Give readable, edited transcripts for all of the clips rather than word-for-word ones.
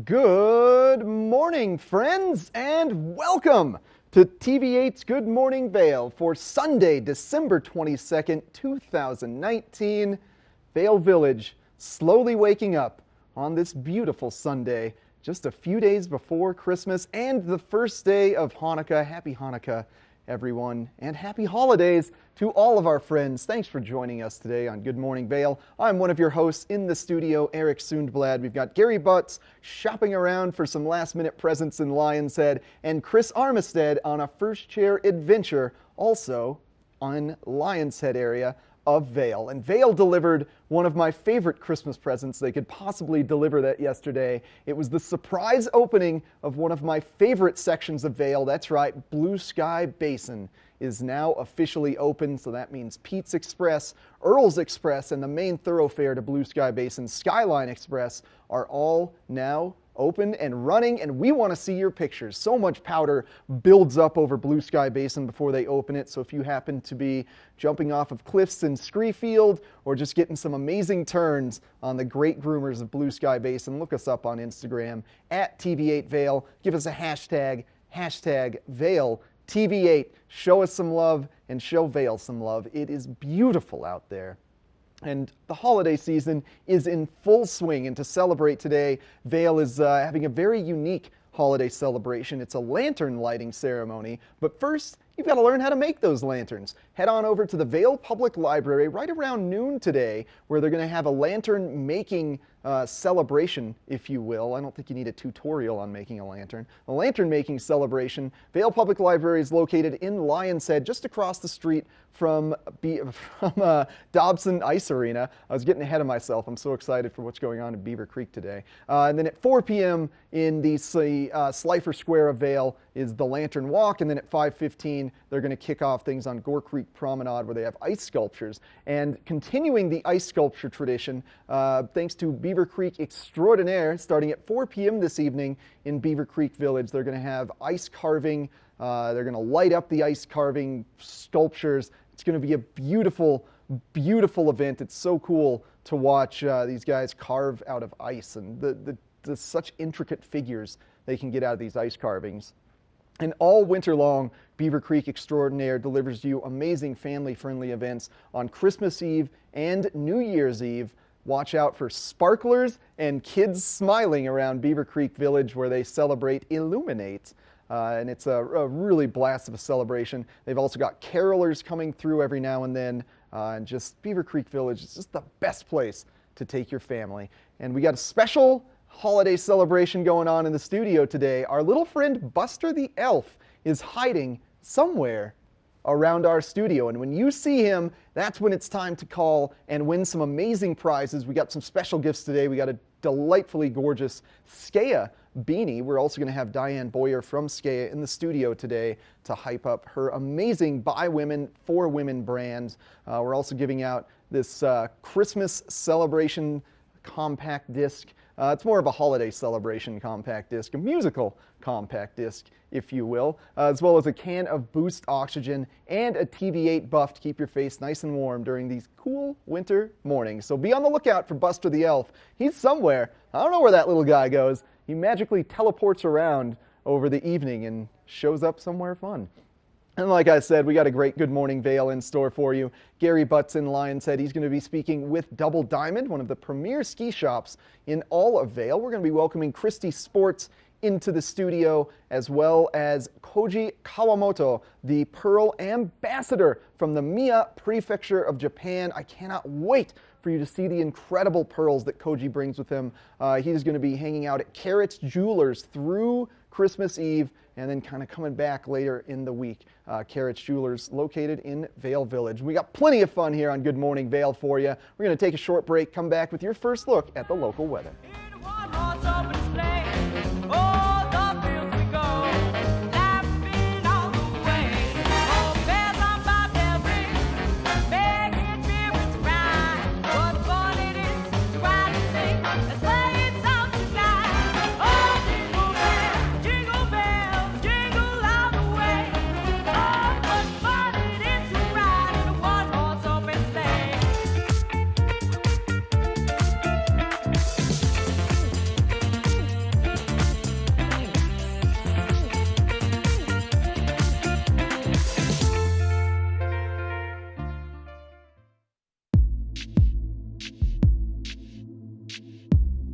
Good morning, friends, and welcome to TV8's Good Morning Vale for Sunday, December 22nd, 2019. Vale Village slowly waking up on this beautiful Sunday, just a few days before Christmas and the first day of Hanukkah. Happy Hanukkah, everyone, and happy holidays to all of our friends. Thanks for joining us today on Good Morning Vale. I'm one of your hosts in the studio, Eric Sundblad. We've got Gary Butts shopping around for some last-minute presents in Lion's Head, and Chris Armistead on a first-chair adventure, also on Lion's Head area of Vale. And Vale delivered one of my favorite Christmas presents they could possibly deliver that yesterday. It was the surprise opening of one of my favorite sections of Vale. That's right, Blue Sky Basin is now officially open, so that means Pete's Express, Earl's Express, and the main thoroughfare to Blue Sky Basin, Skyline Express, are all now open and running, and we want to see your pictures. So much powder builds up over Blue Sky Basin before they open it, so if you happen to be jumping off of cliffs in Screefield or just getting some amazing turns on the great groomers of Blue Sky Basin, look us up on Instagram at TV8Vale. Give us a hashtag ValeTV8. Show us some love and show Vale some love. It is beautiful out there. And the holiday season is in full swing, and to celebrate today, Vale is having a very unique holiday celebration. It's a lantern lighting ceremony, but first, you've got to learn how to make those lanterns. Head on over to the Vale Public Library right around noon today, where they're going to have a lantern making celebration, if you will. I don't think you need a tutorial on making a lantern. A lantern making celebration. Vale Public Library is located in Lion's Head, just across the street from Dobson Ice Arena. I was getting ahead of myself. I'm so excited for what's going on in Beaver Creek today. And then at 4 p.m. in the Slifer Square of Vale is the Lantern Walk, and then at 5:15 they're going to kick off things on Gore Creek Promenade, where they have ice sculptures. And continuing the ice sculpture tradition, thanks to Beaver Creek Extraordinaire, starting at 4 p.m. this evening in Beaver Creek Village, they're going to have ice carving. They're going to light up the ice carving sculptures. It's going to be a beautiful, beautiful event. It's so cool to watch these guys carve out of ice, and the such intricate figures they can get out of these ice carvings. And all winter long, Beaver Creek Extraordinaire delivers you amazing family-friendly events on Christmas Eve and New Year's Eve. Watch out for sparklers and kids smiling around Beaver Creek Village, where they celebrate Illuminate. And it's a really blast of a celebration. They've also got carolers coming through every now and then. And just Beaver Creek Village is just the best place to take your family. And we got a special holiday celebration going on in the studio today. Our little friend Buster the Elf is hiding somewhere around our studio, and when you see him, that's when it's time to call and win some amazing prizes. We got some special gifts today. We got a delightfully gorgeous Skea beanie. We're also going to have Diane Boyer from Skea in the studio today to hype up her amazing By Women, For Women brand. We're also giving out this Christmas celebration compact disc. It's more of a holiday celebration compact disc, a musical compact disc, if you will, as well as a can of Boost Oxygen and a TV8 buff to keep your face nice and warm during these cool winter mornings. So be on the lookout for Buster the Elf. He's somewhere. I don't know where that little guy goes. He magically teleports around over the evening and shows up somewhere fun. And like I said, we got a great Good Morning Vale in store for you. Gary Butts in Lion's Head. He's going to be speaking with Double Diamond, one of the premier ski shops in all of Vale. We're going to be welcoming Christie Sports into the studio, as well as Koji Kawamoto, the Pearl Ambassador from the Mie Prefecture of Japan. I cannot wait for you to see the incredible pearls that Koji brings with him. He's going to be hanging out at Carrots Jewelers through Christmas Eve, and then kind of coming back later in the week. Carrots Jewelers located in Vale Village. We got plenty of fun here on Good Morning Vale for you. We're going to take a short break, come back with your first look at the local weather.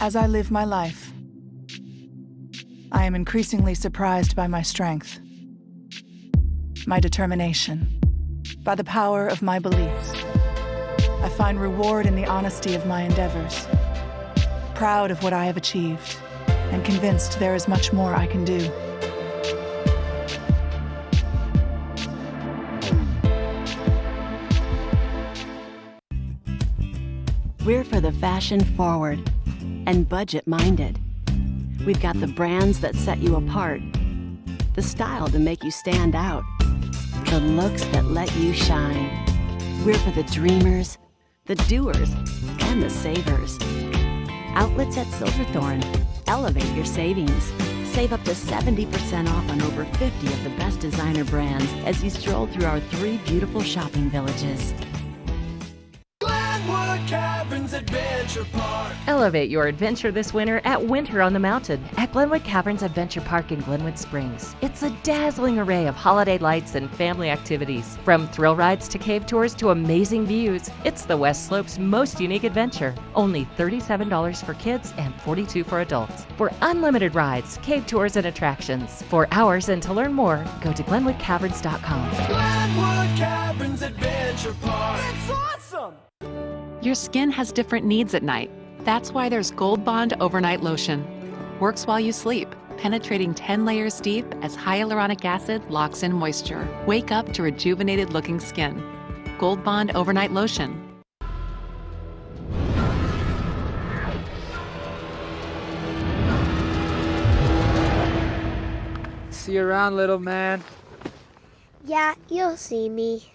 As I live my life, I am increasingly surprised by my strength, my determination, by the power of my beliefs. I find reward in the honesty of my endeavors, proud of what I have achieved, and convinced there is much more I can do. We're for the fashion forward and budget minded. We've got the brands that set you apart, the style to make you stand out, the looks that let you shine. We're for the dreamers, the doers, and the savers. Outlets at Silverthorne. Elevate your savings. Save up to 70% off on over 50 of the best designer brands as you stroll through our 3 beautiful shopping villages. Adventure Park. Elevate your adventure this winter at Winter on the Mountain at Glenwood Caverns Adventure Park in Glenwood Springs. It's a dazzling array of holiday lights and family activities. From thrill rides to cave tours to amazing views, it's the West Slope's most unique adventure. Only $37 for kids and $42 for adults. For unlimited rides, cave tours, and attractions. For hours and to learn more, go to GlenwoodCaverns.com. Glenwood Caverns Adventure Park. It's awesome! Your skin has different needs at night. That's why there's Gold Bond Overnight Lotion. Works while you sleep, penetrating 10 layers deep as hyaluronic acid locks in moisture. Wake up to rejuvenated looking skin. Gold Bond Overnight Lotion. See you around, little man. Yeah, you'll see me.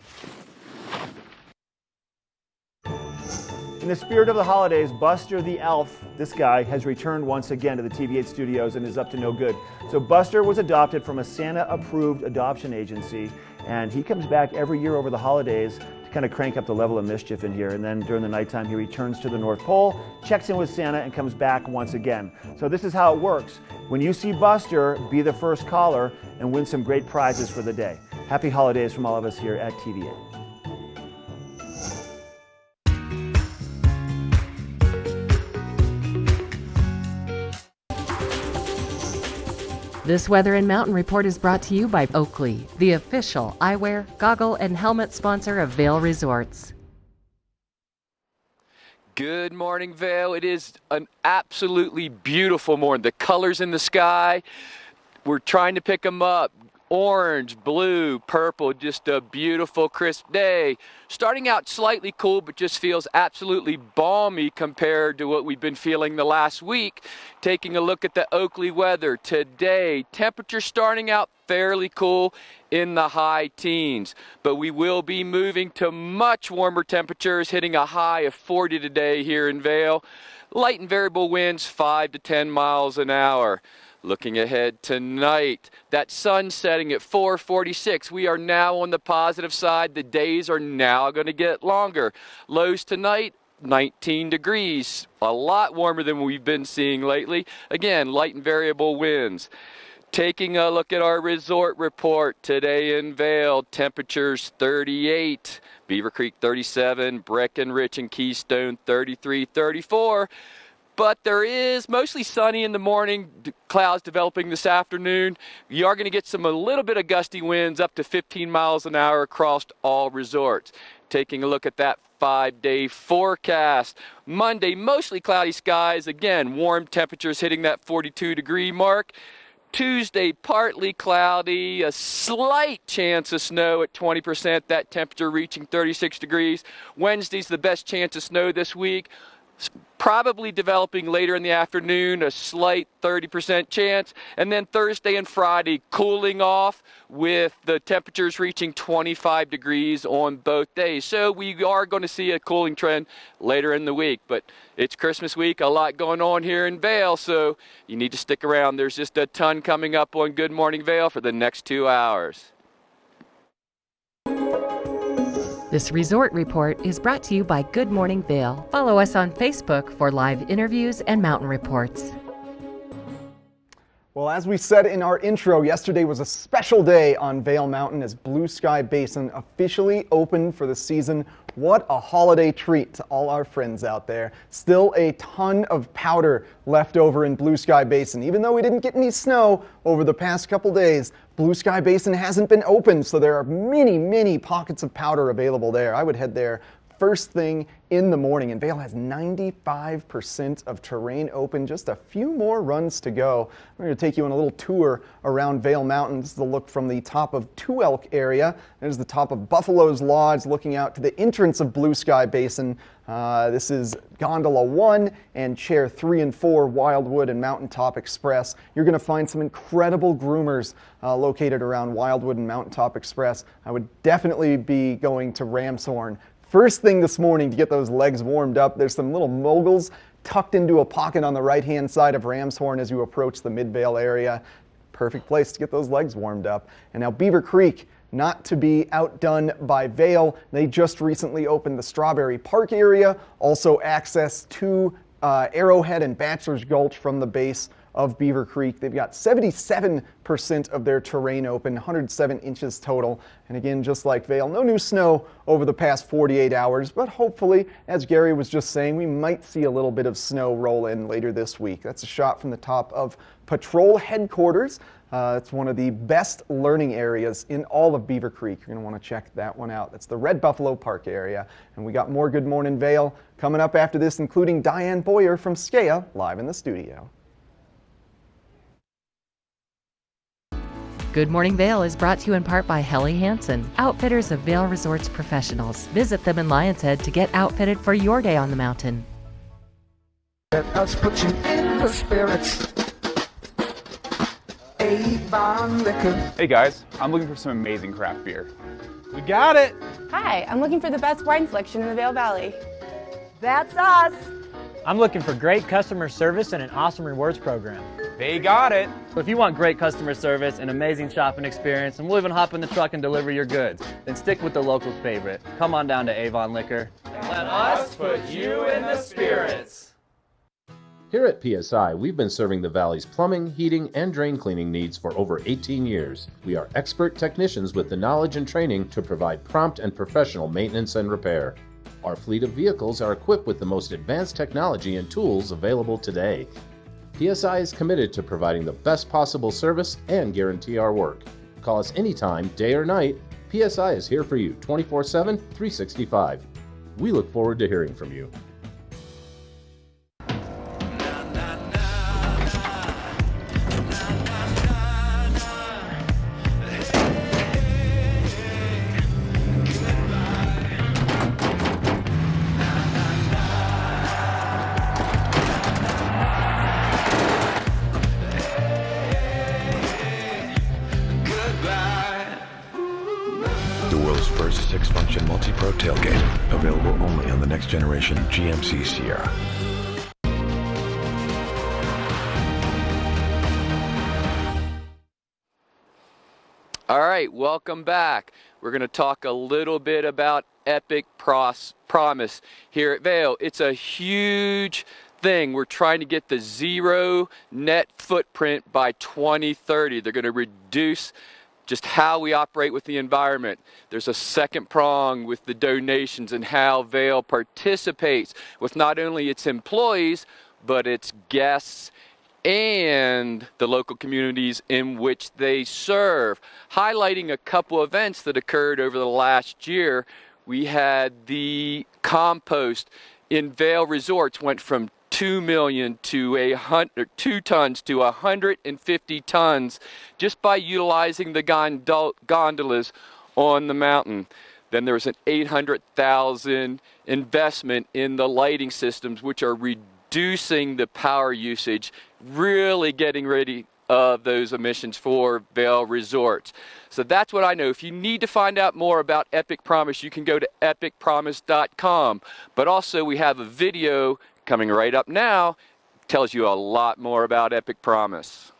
In the spirit of the holidays, Buster the Elf, this guy, has returned once again to the TV8 studios and is up to no good. So Buster was adopted from a Santa-approved adoption agency, and he comes back every year over the holidays to kind of crank up the level of mischief in here. And then during the nighttime, he returns to the North Pole, checks in with Santa, and comes back once again. So this is how it works. When you see Buster, be the first caller and win some great prizes for the day. Happy holidays from all of us here at TV8. This Weather and Mountain Report is brought to you by Oakley, the official eyewear, goggle, and helmet sponsor of Vail Resorts. Good morning, Vail. It is an absolutely beautiful morning. The colors in the sky, we're trying to pick them up. Orange, blue, purple, just a beautiful crisp day. Starting out slightly cool, but just feels absolutely balmy compared to what we've been feeling the last week. Taking a look at the Oakley weather today, temperature starting out fairly cool in the high teens, but we will be moving to much warmer temperatures, hitting a high of 40 today here in Vail. Light and variable winds 5 to 10 miles an hour. Looking ahead tonight, that sun setting at 4:46. We are now on the positive side. The days are now going to get longer. Lows tonight, 19 degrees. A lot warmer than we've been seeing lately. Again, light and variable winds. Taking a look at our resort report today in Vail, temperatures 38, Beaver Creek 37, Breckenridge and Keystone 33, 34. But there is mostly sunny in the morning, clouds developing this afternoon. You are going to get a little bit of gusty winds up to 15 miles an hour across all resorts. Taking a look at that 5-day forecast. Monday, mostly cloudy skies. Again, warm temperatures hitting that 42-degree mark. Tuesday, partly cloudy, a slight chance of snow at 20%, that temperature reaching 36 degrees. Wednesday's the best chance of snow this week. Probably developing later in the afternoon, a slight 30% chance. And then Thursday and Friday cooling off with the temperatures reaching 25 degrees on both days. So we are going to see a cooling trend later in the week. But it's Christmas week, a lot going on here in Vail, so you need to stick around. There's just a ton coming up on Good Morning Vail for the next 2 hours. This resort report is brought to you by Good Morning Vail. Follow us on Facebook for live interviews and mountain reports. Well, as we said in our intro, yesterday was a special day on Vail Mountain as Blue Sky Basin officially opened for the season. What a holiday treat to all our friends out there. Still a ton of powder left over in Blue Sky Basin. Even though we didn't get any snow over the past couple days, Blue Sky Basin hasn't been opened, so there are many pockets of powder available there. I would head there first thing in the morning, and Vail has 95% of terrain open, just a few more runs to go. We're going to take you on a little tour around Vail Mountain. This is the look from the top of Two Elk area. There's the top of Buffalo's Lodge looking out to the entrance of Blue Sky Basin. This is Gondola 1 and Chair 3 and 4, Wildwood and Mountaintop Express. You're going to find some incredible groomers located around Wildwood and Mountaintop Express. I would definitely be going to Ramshorn first thing this morning to get those legs warmed up. There's some little moguls tucked into a pocket on the right-hand side of Ramshorn as you approach the Mid-Vail area. Perfect place to get those legs warmed up. And now Beaver Creek, not to be outdone by Vail. They just recently opened the Strawberry Park area, also access to Arrowhead and Bachelor's Gulch from the base of Beaver Creek. They've got 77% of their terrain open, 107 inches total. And again, just like Vail, no new snow over the past 48 hours, but hopefully, as Gary was just saying, we might see a little bit of snow roll in later this week. That's a shot from the top of Patrol Headquarters. It's one of the best learning areas in all of Beaver Creek. You're going to want to check that one out. That's the Red Buffalo Park area. And we got more Good Morning Vail coming up after this, including Diane Boyer from SCAA live in the studio. Good Morning Vail is brought to you in part by Helly Hansen, outfitters of Vail Resorts professionals. Visit them in Lion's Head to get outfitted for your day on the mountain. Let us put you in the spirits. Avon Liquor. Hey guys, I'm looking for some amazing craft beer. We got it. Hi, I'm looking for the best wine selection in the Vail Valley. That's us. I'm looking for great customer service and an awesome rewards program. They got it. So if you want great customer service, an amazing shopping experience, and we'll even hop in the truck and deliver your goods, then stick with the local favorite. Come on down to Avon Liquor. Let us put you in the spirits. Here at PSI, we've been serving the Valley's plumbing, heating, and drain cleaning needs for over 18 years. We are expert technicians with the knowledge and training to provide prompt and professional maintenance and repair. Our fleet of vehicles are equipped with the most advanced technology and tools available today. PSI is committed to providing the best possible service and guarantee our work. Call us anytime, day or night. PSI is here for you 24/7, 365. We look forward to hearing from you. Six-function multi-pro tailgate, available only on the next generation GMC Sierra. All right, welcome back. We're going to talk a little bit about Epic Promise here at Vail. It's a huge thing. We're trying to get the zero net footprint by 2030. They're going to reduce just how we operate with the environment. There's a second prong with the donations and how Vail participates with not only its employees, but its guests and the local communities in which they serve. Highlighting a couple events that occurred over the last year, we had the compost in Vail Resorts went from 2 million to 2 tons to 150 tons just by utilizing the gondolas on the mountain. Then there was an $800,000 investment in the lighting systems, which are reducing the power usage, really getting rid of those emissions for Vail Resorts. So that's what I know. If you need to find out more about Epic Promise, you can go to epicpromise.com. But also we have a video coming right up now, tells you a lot more about Epic Promise.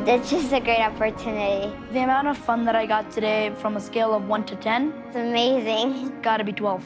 It's just a great opportunity. The amount of fun that I got today from a scale of 1 to 10, It's amazing. gotta be 12.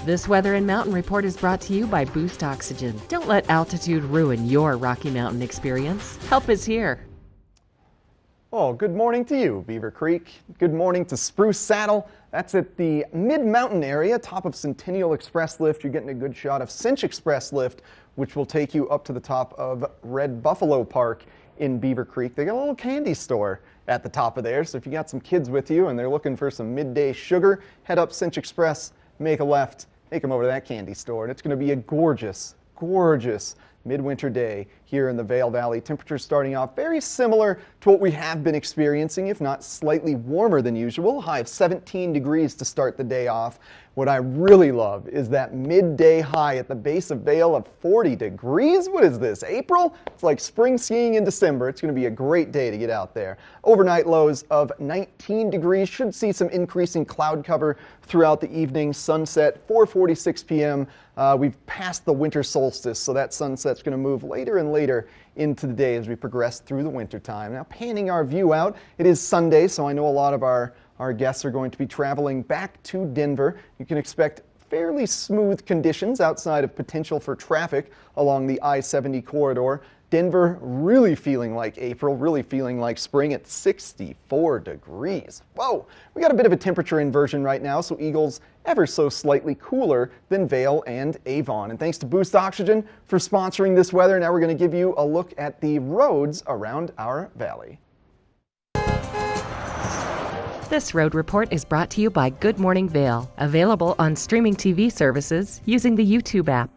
This Weather and Mountain Report is brought to you by Boost Oxygen. Don't let altitude ruin your Rocky Mountain experience. Help is here. Oh, good morning to you, Beaver Creek. Good morning to Spruce Saddle. That's at the mid-mountain area, top of Centennial Express Lift. You're getting a good shot of Cinch Express Lift, which will take you up to the top of Red Buffalo Park in Beaver Creek. They got a little candy store at the top of there, so if you got some kids with you and they're looking for some midday sugar, head up Cinch Express, make a left, take them over to that candy store, and it's going to be a gorgeous, gorgeous midwinter day here in the Vail Valley. Temperatures starting off very similar to what we have been experiencing, if not slightly warmer than usual. High of 17 degrees to start the day off. What I really love is that midday high at the base of Vail of 40 degrees. What is this, April? It's like spring skiing in December. It's going to be a great day to get out there. Overnight lows of 19 degrees. Should see some increasing cloud cover throughout the evening. Sunset 4:46 p.m. We've passed the winter solstice, so that sunset's going to move later and later into the day as we progress through the winter time. Now, panning our view out, it is Sunday, so I know a lot of our guests are going to be traveling back to Denver. You can expect fairly smooth conditions outside of potential for traffic along the I-70 corridor. Denver really feeling like April, really feeling like spring at 64 degrees. Whoa, we got a bit of a temperature inversion right now, so Eagle's ever so slightly cooler than Vail and Avon. And thanks to Boost Oxygen for sponsoring this weather. Now we're going to give you a look at the roads around our valley. This road report is brought to you by Good Morning Vail, available on streaming TV services using the YouTube app.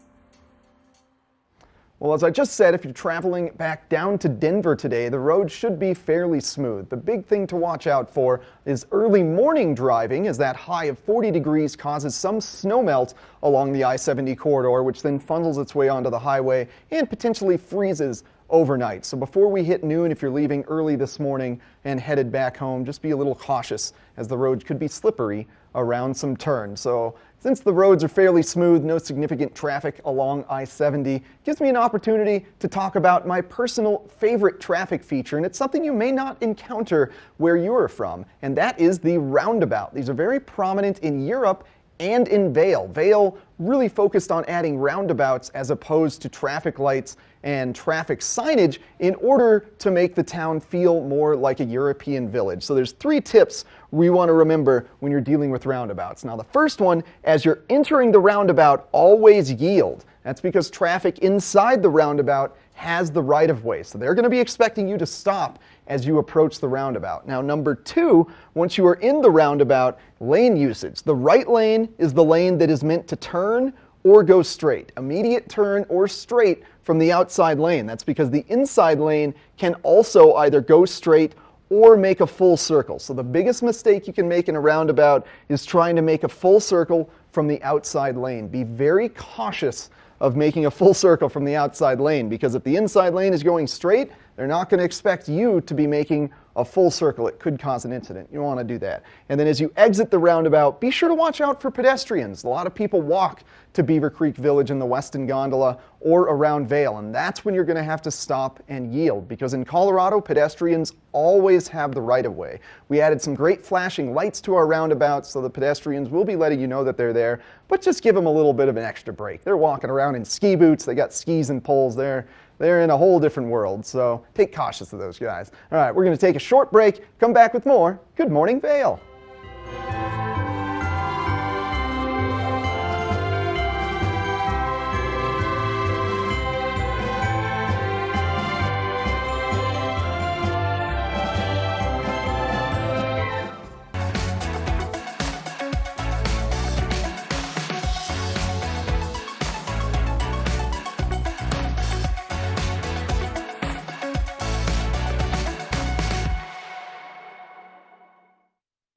Well, as I just said, if you're traveling back down to Denver today, the road should be fairly smooth. The big thing to watch out for is early morning driving, as that high of 40 degrees causes some snowmelt along the I-70 corridor, which then funnels its way onto the highway and potentially freezes overnight. So before we hit noon, if you're leaving early this morning and headed back home, just be a little cautious, as the road could be slippery around some turns. So since the roads are fairly smooth, no significant traffic along I-70, gives me an opportunity to talk about my personal favorite traffic feature, and it's something you may not encounter where you're from, and that is the roundabout. These are very prominent in Europe and in Vail. Vail really focused on adding roundabouts as opposed to traffic lights and traffic signage in order to make the town feel more like a European village. So there's 3 tips we want to remember when you're dealing with roundabouts. Now the first one, as you're entering the roundabout, always yield. That's because traffic inside the roundabout has the right of way. So they're going to be expecting you to stop as you approach the roundabout. Now number 2, once you are in the roundabout, lane usage. The right lane is the lane that is meant to turn or go straight. Immediate turn or straight from the outside lane. That's because the inside lane can also either go straight or make a full circle. So the biggest mistake you can make in a roundabout is trying to make a full circle from the outside lane. Be very cautious of making a full circle from the outside lane, because if the inside lane is going straight, They're not going to expect you to be making a full circle. It could cause an incident. You don't want to do that. And then as you exit the roundabout, be sure to watch out for pedestrians. A lot of people walk to Beaver Creek Village in the Weston Gondola or around Vail, and that's when you're going to have to stop and yield, because in Colorado, pedestrians always have the right of way. We added some great flashing lights to our roundabouts, so the pedestrians will be letting you know that they're there, but just give them a little bit of an extra break. They're walking around in ski boots, they got skis and poles there. They're in a whole different world, so take caution to those guys. All right, we're going to take a short break, come back with more Good Morning Vail.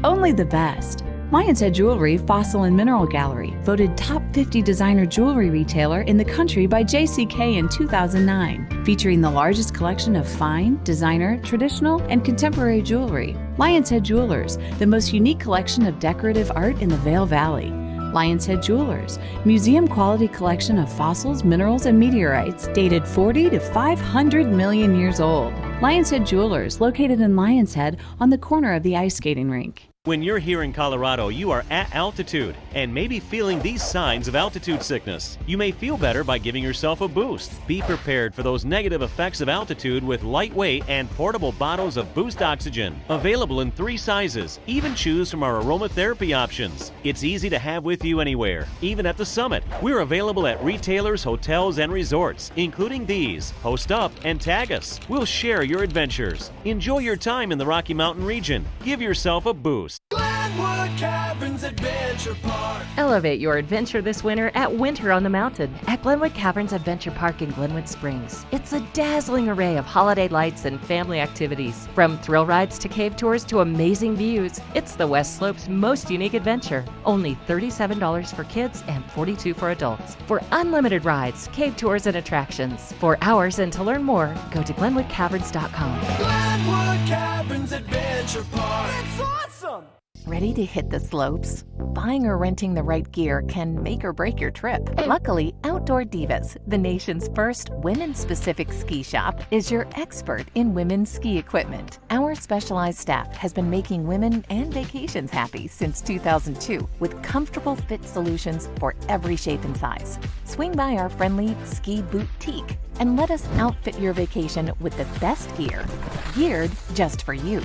Only the best. Lion's Head Jewelry Fossil and Mineral Gallery, voted top 50 designer jewelry retailer in the country by JCK in 2009, featuring the largest collection of fine, designer, traditional, and contemporary jewelry. Lion's Head Jewelers, the most unique collection of decorative art in the Vail Valley. Lion's Head Jewelers, museum quality collection of fossils, minerals, and meteorites dated 40 to 500 million years old. Lion's Head Jewelers, located in Lion's Head on the corner of the ice skating rink. When you're here in Colorado, you are at altitude and may be feeling these signs of altitude sickness. You may feel better by giving yourself a boost. Be prepared for those negative effects of altitude with lightweight and portable bottles of Boost Oxygen. Available in 3 sizes. Even choose from our aromatherapy options. It's easy to have with you anywhere, even at the summit. We're available at retailers, hotels, and resorts, including these. Post up and tag us. We'll share your adventures. Enjoy your time in the Rocky Mountain region. Give yourself a boost. Glenwood Caverns Adventure Park. Elevate your adventure this winter at Winter on the Mountain at Glenwood Caverns Adventure Park in Glenwood Springs. It's a dazzling array of holiday lights and family activities. From thrill rides to cave tours to amazing views, it's the West Slope's most unique adventure. Only $37 for kids and $42 for adults. For unlimited rides, cave tours, and attractions. For hours and to learn more, go to GlenwoodCaverns.com. Glenwood Caverns Adventure Park. It's awesome! Ready to hit the slopes? Buying or renting the right gear can make or break your trip. Luckily, Outdoor Divas, the nation's first women-specific ski shop, is your expert in women's ski equipment. Our specialized staff has been making women and vacations happy since 2002 with comfortable fit solutions for every shape and size. Swing by our friendly ski boutique and let us outfit your vacation with the best gear, geared just for you.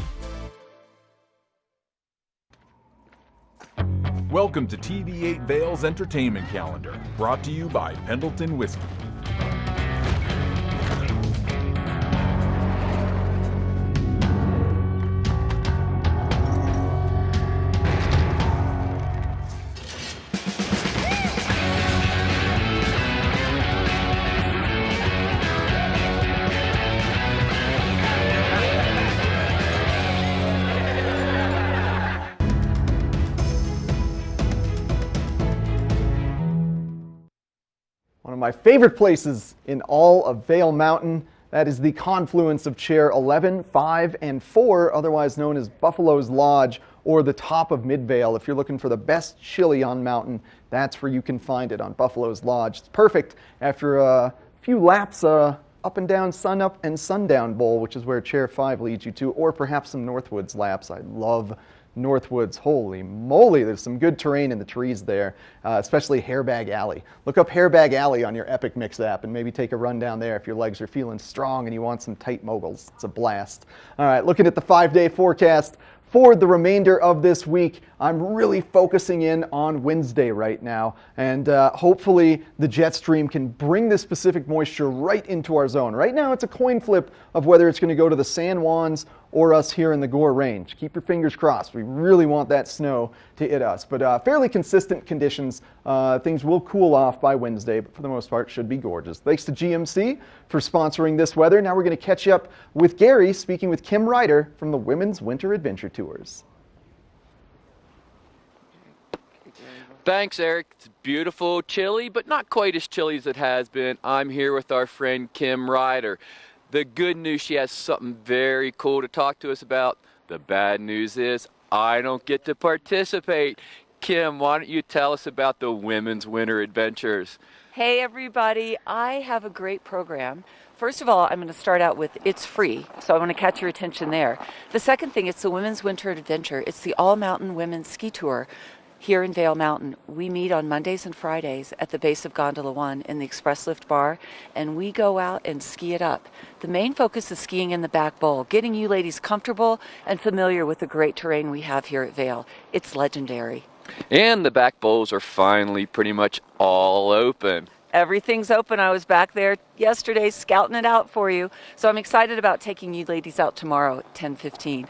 Welcome to TV8 Vail's Entertainment Calendar, brought to you by Pendleton Whiskey. One of my favorite places in all of Vail Mountain, that is the confluence of Chair 11, 5, and 4, otherwise known as Buffalo's Lodge, or the top of Mid-Vail. If you're looking for the best chili on mountain, that's where you can find it, on Buffalo's Lodge. It's perfect after a few laps up and down Sun Up and Sundown Bowl, which is where Chair 5 leads you to, or perhaps some Northwoods laps. I love Northwoods. Holy moly, there's some good terrain in the trees there, especially Hairbag Alley. Look up Hairbag Alley on your Epic Mix app and maybe take a run down there if your legs are feeling strong and you want some tight moguls. It's a blast. All right, looking at the 5-day forecast for the remainder of this week, I'm really focusing in on Wednesday right now, and hopefully the jet stream can bring this Pacific moisture right into our zone. Right now it's a coin flip of whether it's going to go to the San Juans or us here in the Gore Range. Keep your fingers crossed. We really want that snow to hit us, but fairly consistent conditions. Things will cool off by Wednesday, but for the most part should be gorgeous. Thanks to GMC for sponsoring this weather. Now we're going to catch you up with Gary speaking with Kim Ryder from the Women's Winter Adventure Tours. Thanks, Eric. It's beautiful, chilly, but not quite as chilly as it has been. I'm here with our friend Kim Ryder. The good news, she has something very cool to talk to us about. The bad news is I don't get to participate. Kim, why don't you tell us about the Women's Winter Adventures? Hey everybody, I have a great program. First of all, I'm going to start out with it's free, so I want to catch your attention there. The second thing, it's the Women's Winter Adventure. It's the all-mountain women's ski tour here in Vail Mountain. We meet on Mondays and Fridays at the base of Gondola 1 in the Express Lift Bar, and we go out and ski it up. The main focus is skiing in the back bowl, getting you ladies comfortable and familiar with the great terrain we have here at Vail. It's legendary. And the back bowls are finally pretty much all open. Everything's open. I was back there yesterday scouting it out for you. So I'm excited about taking you ladies out tomorrow at 10:15.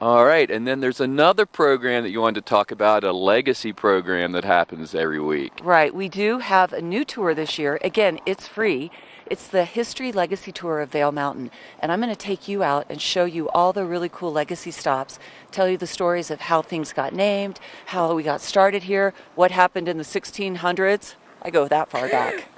All right, and then there's another program that you wanted to talk about, a legacy program that happens every week. Right, we do have a new tour this year. Again, it's free. It's the History Legacy Tour of Vail Mountain, and I'm going to take you out and show you all the really cool legacy stops, tell you the stories of how things got named, how we got started here, what happened in the 1600s. I go that far back.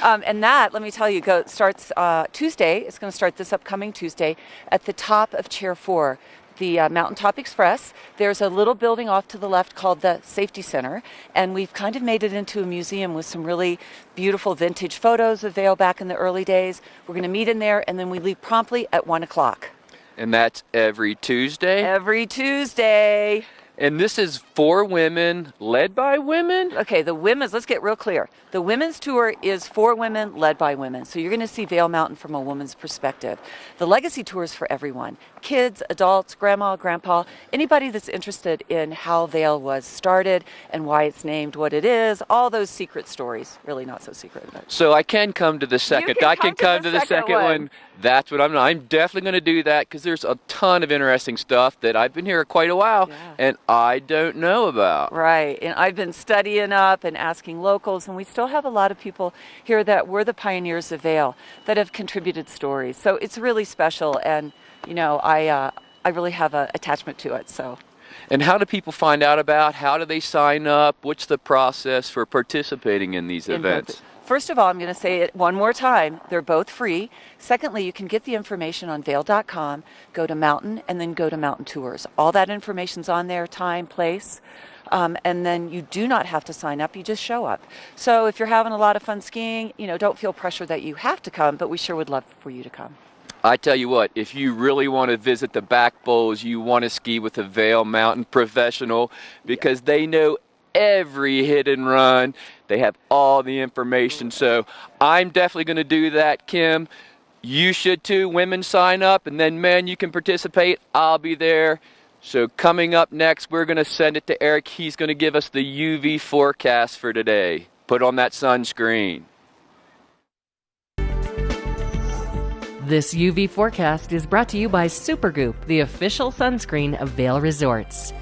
And that, let me tell you, starts Tuesday. It's going to start this upcoming Tuesday at the top of Chair 4. The Mountaintop Express. There's a little building off to the left called the Safety Center, and we've kind of made it into a museum with some really beautiful vintage photos of Vail back in the early days. We're going to meet in there, and then we leave promptly at 1 o'clock. And that's every Tuesday? Every Tuesday. And this is for women, led by women? Okay, let's get real clear. The women's tour is for women, led by women. So you're going to see Vail Mountain from a woman's perspective. The legacy tour is for everyone. Kids, adults, grandma, grandpa, anybody that's interested in how Vail was started and why it's named what it is, all those secret stories. Really not so secret. But. So I can come to the second. I can come to the second one. That's what I'm definitely going to do that because there's a ton of interesting stuff that I've been here quite a while and I don't know about. Right, and I've been studying up and asking locals, and we still have a lot of people here that were the pioneers of Vail that have contributed stories. So it's really special, and you know, I really have an attachment to it. So. And how do people find out about? How do they sign up? What's the process for participating in these events? First of all, I'm going to say it one more time. They're both free. Secondly, you can get the information on vail.com, go to Mountain, and then go to Mountain Tours. All that information's on there, time, place. And then you do not have to sign up. You just show up. So if you're having a lot of fun skiing, you know, don't feel pressure that you have to come, but we sure would love for you to come. I tell you what, if you really want to visit the back bowls, you want to ski with a Vail Mountain professional because they know every hit and run. They have all the information. So I'm definitely going to do that, Kim. You should too. Women sign up, and then men, you can participate. I'll be there. So coming up next, we're going to send it to Eric. He's going to give us the UV forecast for today. Put on that sunscreen. This UV forecast is brought to you by Supergoop, the official sunscreen of Vail Resorts.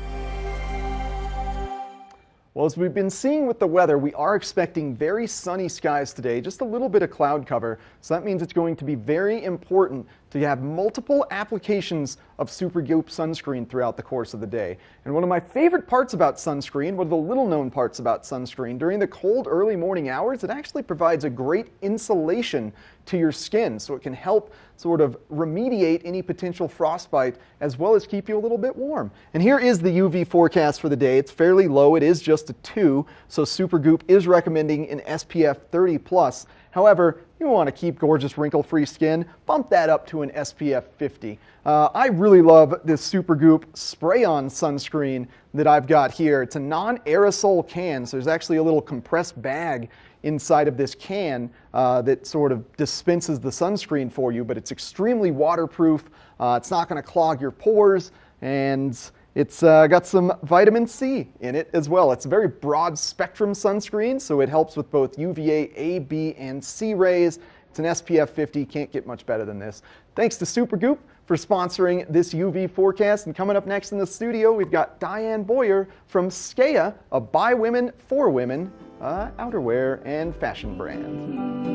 Well, as we've been seeing with the weather, we are expecting very sunny skies today, just a little bit of cloud cover. So that means it's going to be very important to have multiple applications of Supergoop sunscreen throughout the course of the day. And one of my favorite parts about sunscreen, one of the little known parts about sunscreen, during the cold early morning hours, it actually provides a great insulation to your skin, so it can help sort of remediate any potential frostbite as well as keep you a little bit warm. And here is the UV forecast for the day. It's fairly low. It is just a 2, so Supergoop is recommending an SPF 30+. However, you want to keep gorgeous wrinkle-free skin, bump that up to an SPF 50. I really love this Supergoop spray-on sunscreen that I've got here. It's a non-aerosol can, so there's actually a little compressed bag inside of this can that sort of dispenses the sunscreen for you, but it's extremely waterproof. It's not going to clog your pores, and it's got some vitamin C in it as well. It's a very broad spectrum sunscreen, so it helps with both UVA, A, B, and C rays. It's an SPF 50, can't get much better than this. Thanks to Supergoop for sponsoring this UV forecast. And coming up next in the studio, we've got Diane Boyer from Skea, a by women, for women outerwear and fashion brand.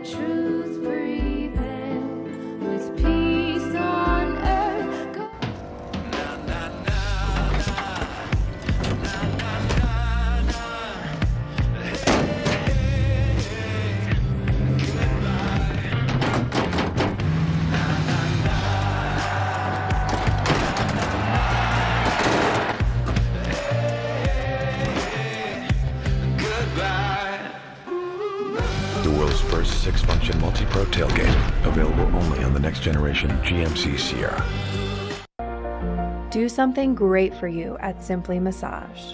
True. Pro tailgate. Available only on the next generation GMC Sierra. Do something great for you at Simply Massage.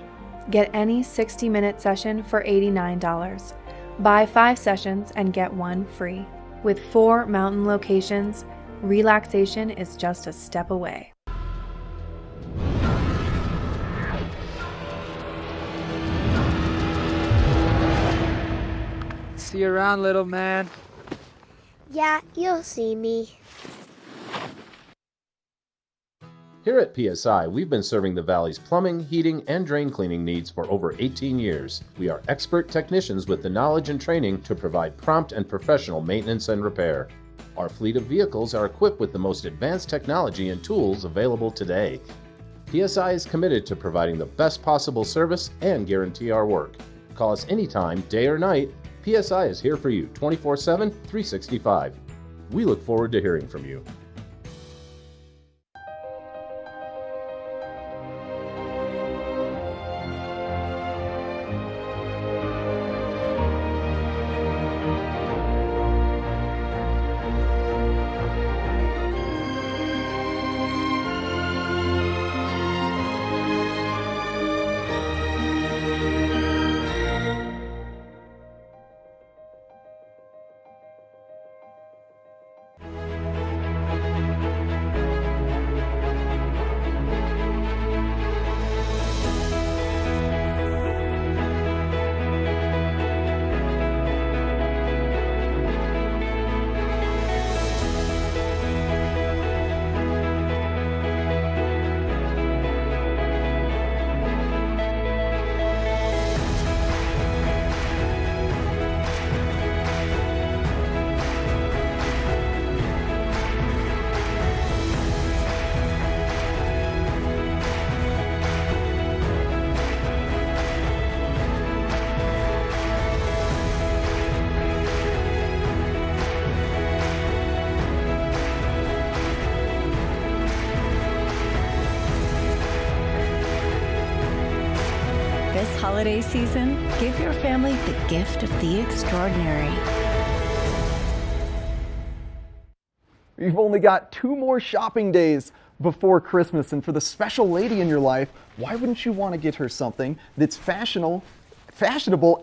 Get any 60-minute session for $89. Buy 5 sessions and get 1 free. With 4 mountain locations, relaxation is just a step away. See you around, little man. Yeah, you'll see me. Here at PSI, we've been serving the Valley's plumbing, heating, and drain cleaning needs for over 18 years. We are expert technicians with the knowledge and training to provide prompt and professional maintenance and repair. Our fleet of vehicles are equipped with the most advanced technology and tools available today. PSI is committed to providing the best possible service and guarantee our work. Call us anytime, day or night. PSI is here for you 24/7, 365. We look forward to hearing from you. This holiday season, give your family the gift of the extraordinary. You've only got 2 more shopping days before Christmas, and for the special lady in your life, why wouldn't you want to get her something that's fashionable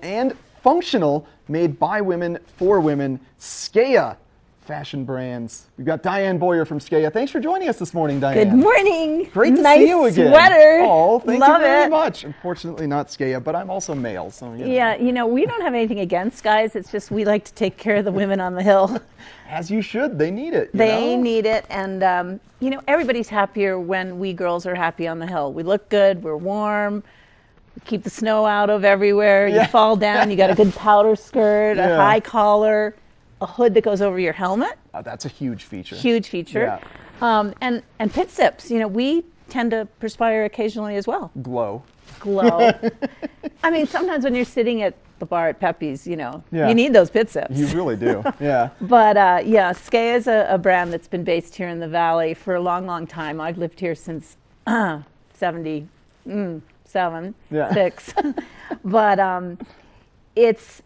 and functional, made by women for women? Skea Fashion Brands. We've got Diane Boyer from Skea. Thanks for joining us this morning, Diane. Good morning. Great to nice see you again. Sweater. Oh, thank Love you very it. much. Unfortunately, not Skea, but I'm also male, so you know. Yeah, you know, we don't have anything against guys. It's just we like to take care of the women on the hill. As you should. They need it. They need it, and you know, everybody's happier when we girls are happy on the hill. We look good. We're warm. We keep the snow out of everywhere. Yeah. You fall down. You got a good powder skirt, a high collar, a hood that goes over your helmet. That's a huge feature. Huge feature. Yeah. And pit sips. You know, we tend to perspire occasionally as well. Glow. I mean, sometimes when you're sitting at the bar at Pepe's, you know, Yeah. you need those pit sips. You really do. Yeah. But yeah, Skea is a brand that's been based here in the Valley for a long, long time. I've lived here since 77, Yeah. 6. But it's,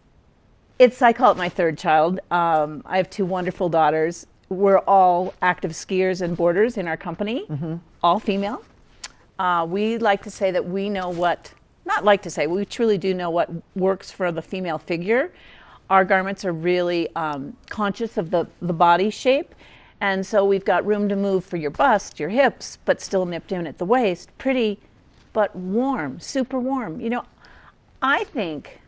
I call it my third child. I have 2 wonderful daughters. We're all active skiers and boarders in our company, all female. We like to say that we know what, not like to say, we truly do know what works for the female figure. Our garments are really conscious of the body shape. And so we've got room to move for your bust, your hips, but still nipped in at the waist. Pretty, but warm, super warm. You know, I think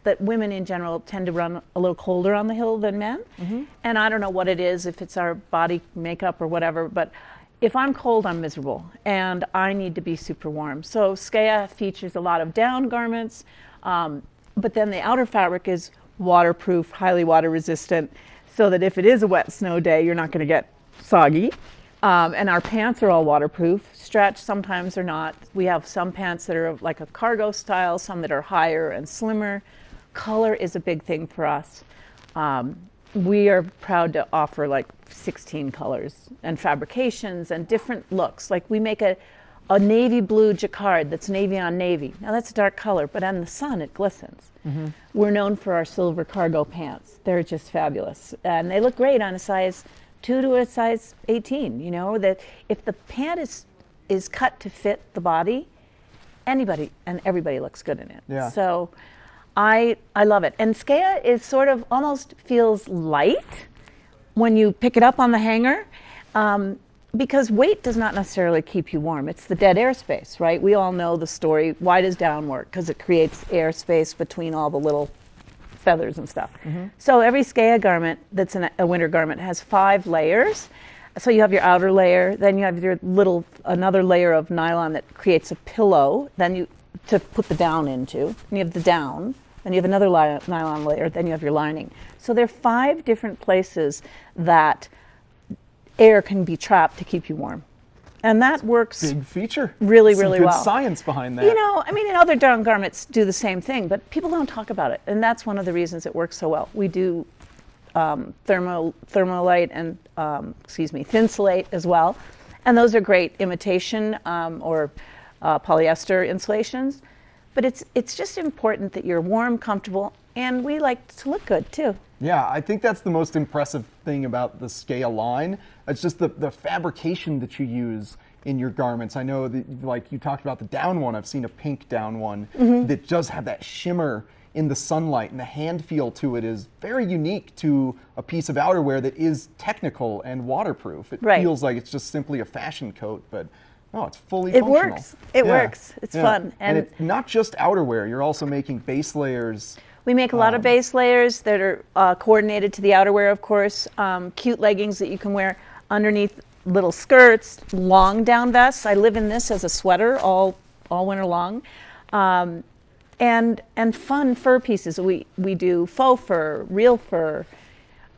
that women in general tend to run a little colder on the hill than men. And I don't know what it is, if it's our body makeup or whatever, but if I'm cold, I'm miserable, and I need to be super warm. So Skea features a lot of down garments, but then the outer fabric is waterproof, highly water resistant, so that if it is a wet snow day, you're not going to get soggy. And our pants are all waterproof, stretch sometimes or not. We have some pants that are like a cargo style, some that are higher and slimmer. Color is a big thing for us. We are proud to offer like 16 colors and fabrications and different looks. Like we make a a navy blue jacquard that's navy on navy. Now that's a dark color, but on the sun it glistens. We're known for our silver cargo pants. They're just fabulous. And they look great on a size 2 to a size 18, you know, that if the pant is cut to fit the body, anybody and everybody looks good in it. Yeah. So I love it. And Skea is sort of almost feels light when you pick it up on the hanger. Because weight does not necessarily keep you warm. It's the dead airspace, right? We all know the story. Why does down work? Because it creates airspace between all the little feathers and stuff. So every Skea garment that's a winter garment has 5 layers. So you have your outer layer, then you have your another layer of nylon that creates a pillow, then to put the down into. Then you have the down, then you have another nylon layer, then you have your lining. So there are 5 different places that air can be trapped to keep you warm. And that works big feature. Really, Some really good well. science behind that. You know, I mean, and other down garments do the same thing, but people don't talk about it. And that's one of the reasons it works so well. We do thermolite and, thinsulate as well. And those are great imitation or polyester insulations. But it's just important that you're warm, comfortable, and we like to look good too. Yeah, I think that's the most impressive thing about the Skea line. It's just the fabrication that you use in your garments. I know that, like you talked about the down one, I've seen a pink down one that does have that shimmer in the sunlight, and the hand feel to it is very unique to a piece of outerwear that is technical and waterproof. It feels like it's just simply a fashion coat, but no, it's fully functional. It works. It's fun. And it's not just outerwear, you're also making base layers. We make a lot of base layers that are coordinated to the outerwear, of course. Cute leggings that you can wear underneath little skirts, long down vests. I live in this as a sweater all winter long. And fun fur pieces. We do faux fur, real fur,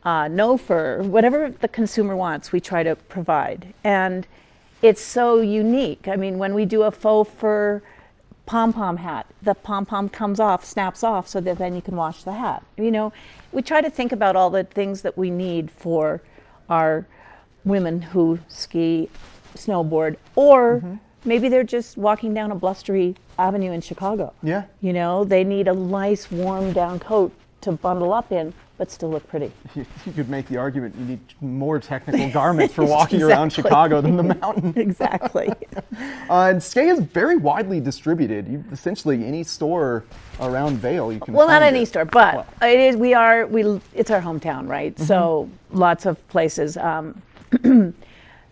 no fur, whatever the consumer wants, we try to provide. And it's so unique. I mean, when we do a faux fur pom-pom hat, the pom-pom comes off, snaps off, so that then you can wash the hat. You know, we try to think about all the things that we need for our women who ski, snowboard, or maybe they're just walking down a blustery avenue in Chicago. Yeah. You know, they need a nice warm down coat to bundle up in, but still look pretty. You could make the argument you need more technical garments for walking around Chicago than the mountain. Exactly. And Skea is very widely distributed. Essentially any store around Vail you can Well, find not any store, but it is. It's our hometown, right? So lots of places.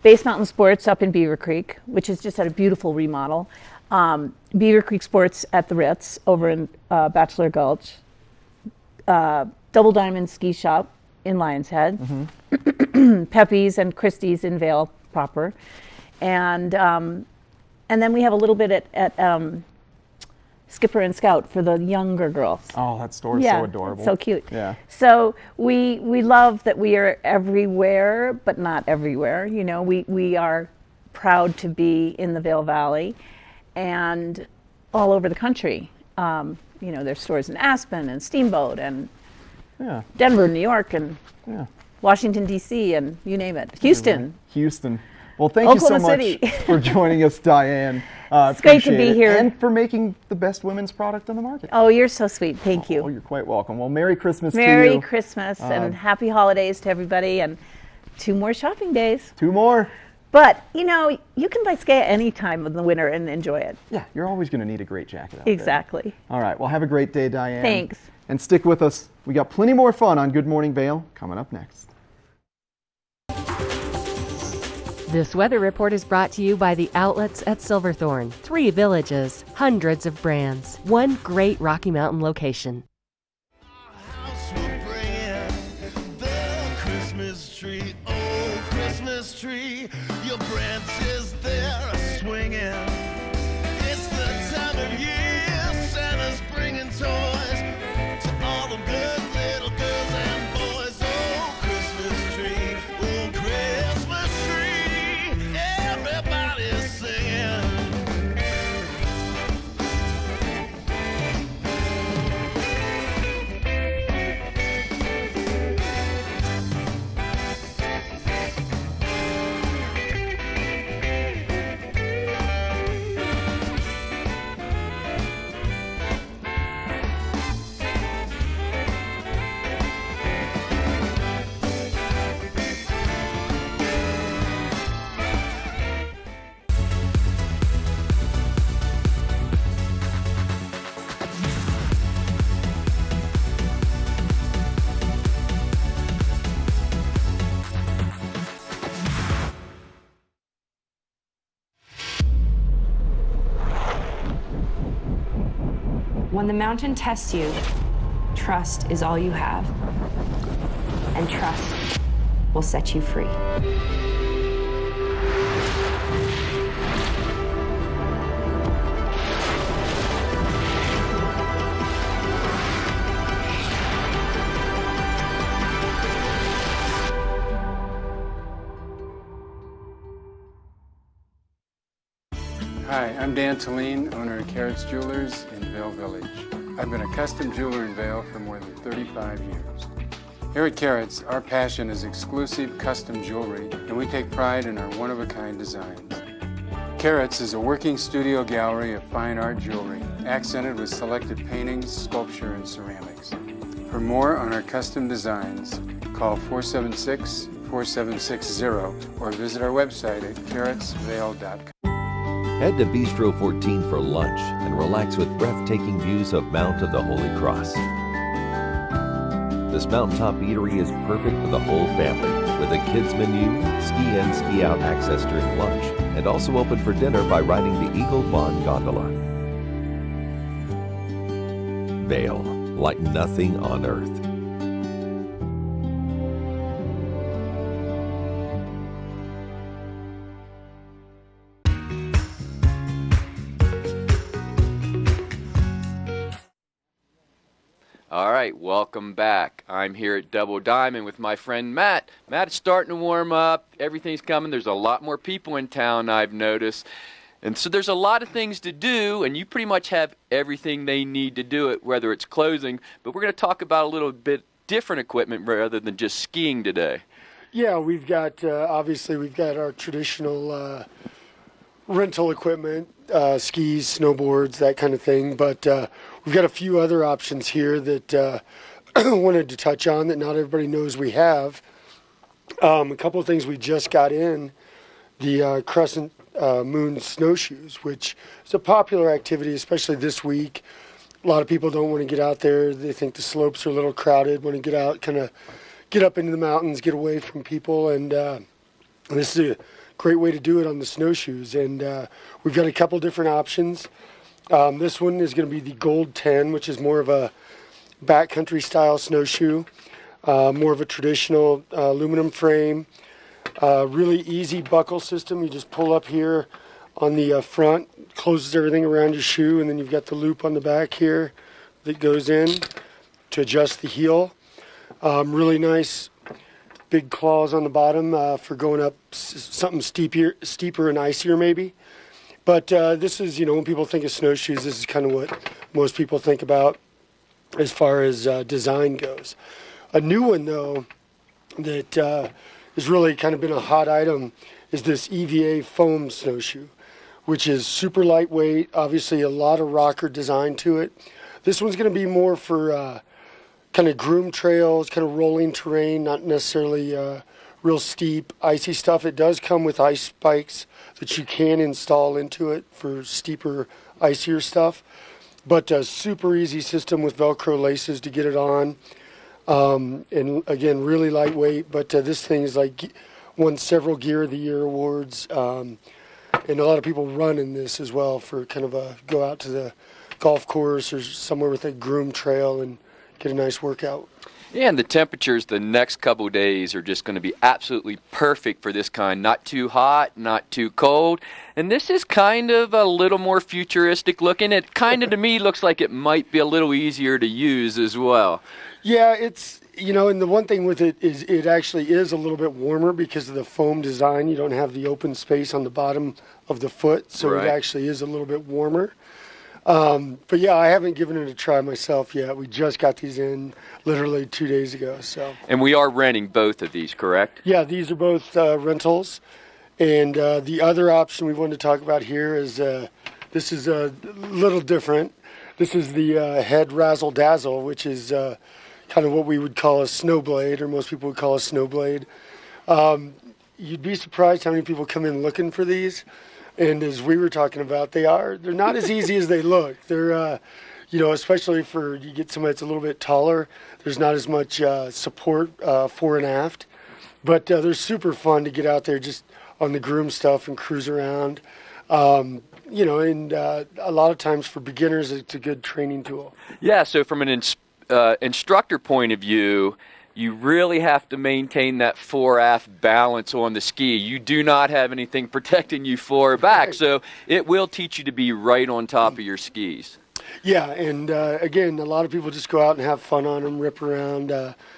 Base Mountain Sports up in Beaver Creek, which is just at a beautiful remodel. Beaver Creek Sports at the Ritz over in Bachelor Gulch. Double Diamond Ski Shop in Lion's Head. Pepe's and Christie's in Vail proper. And then we have a little bit at Skipper and Scout for the younger girls. Oh, that store is so adorable. So cute. Yeah. So we love that we are everywhere, but not everywhere. You know, we are proud to be in the Vail Valley and all over the country. You know, there's stores in Aspen and Steamboat and Denver, New York, and Washington, D.C., and you name it. Houston. Well, thank you so Oklahoma much City. for joining us, Diane. It's great to be here. And for making the best women's product on the market. Oh, you're so sweet. Thank you. Oh, you're quite welcome. Well, Merry Christmas to you. Merry Christmas and Happy Holidays to everybody, and 2 more shopping days. 2 more. But, you know, you can buy Skea any time of the winter and enjoy it. Yeah, you're always going to need a great jacket out there. Exactly. All right, well, have a great day, Diane. Thanks. And stick with us. We got plenty more fun on Good Morning Vail coming up next. This weather report is brought to you by the outlets at Silverthorne. 3 villages, hundreds of brands, 1 great Rocky Mountain location. Christmas tree, oh Christmas tree, your branches there are swinging. It's the time of year Santa's bringing toys to all the good little girls and boys. Oh Christmas tree, oh Christmas tree, everybody's singing. When the mountain tests you, trust is all you have. And trust will set you free. Hi, I'm Dan Talene, owner of Carrots Jewelers in Vail Village. I've been a custom jeweler in Vail for more than 35 years. Here at Carrots, our passion is exclusive custom jewelry, and we take pride in our one-of-a-kind designs. Carrots is a working studio gallery of fine art jewelry, accented with selected paintings, sculpture, and ceramics. For more on our custom designs, call 476-4760 or visit our website at carrotsvail.com. Head to Bistro 14 for lunch and relax with breathtaking views of Mount of the Holy Cross. This mountaintop eatery is perfect for the whole family, with a kids menu, ski in, ski out access during lunch, and also open for dinner by riding the Eagle Bond gondola. Vail, like nothing on earth. All right, welcome back. I'm here at Double Diamond with my friend Matt. Matt, it's starting to warm up. Everything's coming. There's a lot more people in town, I've noticed. And so there's a lot of things to do, and you pretty much have everything they need to do it, whether it's clothing. But we're going to talk about a little bit different equipment rather than just skiing today. Yeah, we've got, obviously, we've got our traditional rental equipment, skis, snowboards, that kind of thing. But we've got a few other options here that I wanted to touch on that not everybody knows we have. A couple of things we just got in, the Crescent Moon snowshoes, which is a popular activity, especially this week. A lot of people don't want to get out there. They think the slopes are a little crowded, want to get out, kind of get up into the mountains, get away from people. And this is a great way to do it on the snowshoes. And we've got a couple different options. This one is going to be the Gold 10, which is more of a backcountry style snowshoe, more of a traditional aluminum frame, really easy buckle system. You just pull up here on the front, closes everything around your shoe, and then you've got the loop on the back here that goes in to adjust the heel. Really nice big claws on the bottom for going up something steeper and icier maybe. But this is, when people think of snowshoes, this is kind of what most people think about as far as design goes. A new one, though, that has really kind of been a hot item is this EVA foam snowshoe, which is super lightweight, obviously a lot of rocker design to it. This one's going to be more for kind of groomed trails, kind of rolling terrain, not necessarily real steep, icy stuff. It does come with ice spikes that you can install into it for steeper, icier stuff. But a super easy system with Velcro laces to get it on. And again, really lightweight, but this thing is like won several Gear of the Year awards. And a lot of people run in this as well for kind of a go out to the golf course or somewhere with a groomed trail and get a nice workout. Yeah, and the temperatures the next couple of days are just going to be absolutely perfect for this kind. Not too hot, not too cold. And this is kind of a little more futuristic looking. It kind of, to me, looks like it might be a little easier to use as well. Yeah, it's, and the one thing with it is it actually is a little bit warmer because of the foam design. You don't have the open space on the bottom of the foot, so Right. It actually is a little bit warmer. But yeah, I haven't given it a try myself yet. We just got these in literally 2 days ago. So. And we are renting both of these, correct? Yeah, these are both rentals. And the other option we wanted to talk about here is this is a little different. This is the head razzle dazzle, which is kind of what we would call a snowblade, or most people would call a snowblade. You'd be surprised how many people come in looking for these. And as we were talking about, they're not as easy as they look. They're, especially for you get somebody that's a little bit taller, there's not as much support fore and aft. But they're super fun to get out there just on the groom stuff and cruise around. and a lot of times for beginners, it's a good training tool. Yeah, so from an instructor point of view, you really have to maintain that fore-aft balance on the ski. You do not have anything protecting you fore or back, so it will teach you to be right on top of your skis. Yeah, and again, a lot of people just go out and have fun on them, rip around,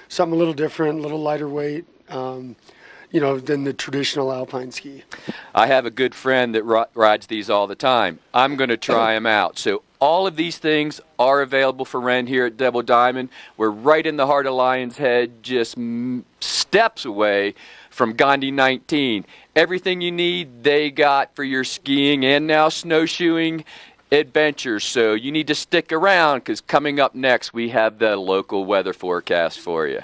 something a little different, a little lighter weight, than the traditional alpine ski. I have a good friend that rides these all the time. I'm going to try them out. So all of these things are available for rent here at Double Diamond. We're right in the heart of Lion's Head, just steps away from Gandhi 19. Everything you need, they got for your skiing and now snowshoeing adventures. So you need to stick around because coming up next, we have the local weather forecast for you.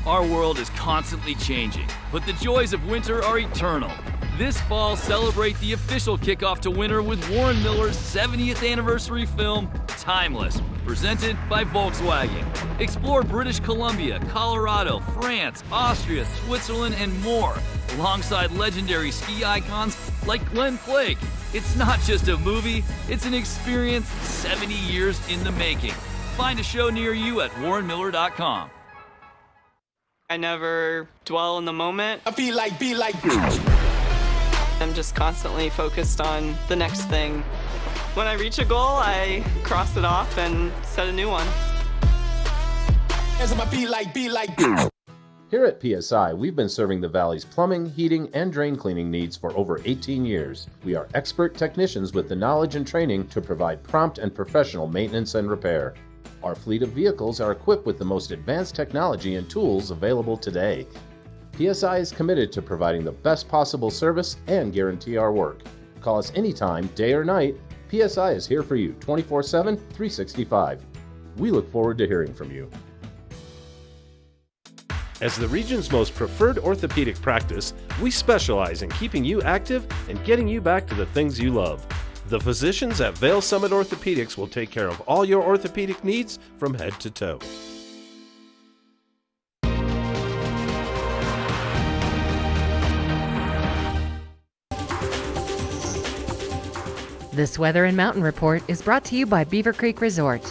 Our world is constantly changing, but the joys of winter are eternal. This fall, celebrate the official kickoff to winter with Warren Miller's 70th anniversary film, Timeless, presented by Volkswagen. Explore British Columbia, Colorado, France, Austria, Switzerland, and more, alongside legendary ski icons like Glenn Flake. It's not just a movie, it's an experience 70 years in the making. Find a show near you at warrenmiller.com. I never dwell in the moment. I be like. I'm just constantly focused on the next thing. When I reach a goal, I cross it off and set a new one. Here at PSI, we've been serving the Valley's plumbing, heating, and drain cleaning needs for over 18 years. We are expert technicians with the knowledge and training to provide prompt and professional maintenance and repair. Our fleet of vehicles are equipped with the most advanced technology and tools available today. PSI is committed to providing the best possible service and guarantee our work. Call us anytime, day or night. PSI is here for you 24/7, 365. We look forward to hearing from you. As the region's most preferred orthopedic practice, we specialize in keeping you active and getting you back to the things you love. The physicians at Vail Summit Orthopedics will take care of all your orthopedic needs from head to toe. This Weather and Mountain Report is brought to you by Beaver Creek Resort.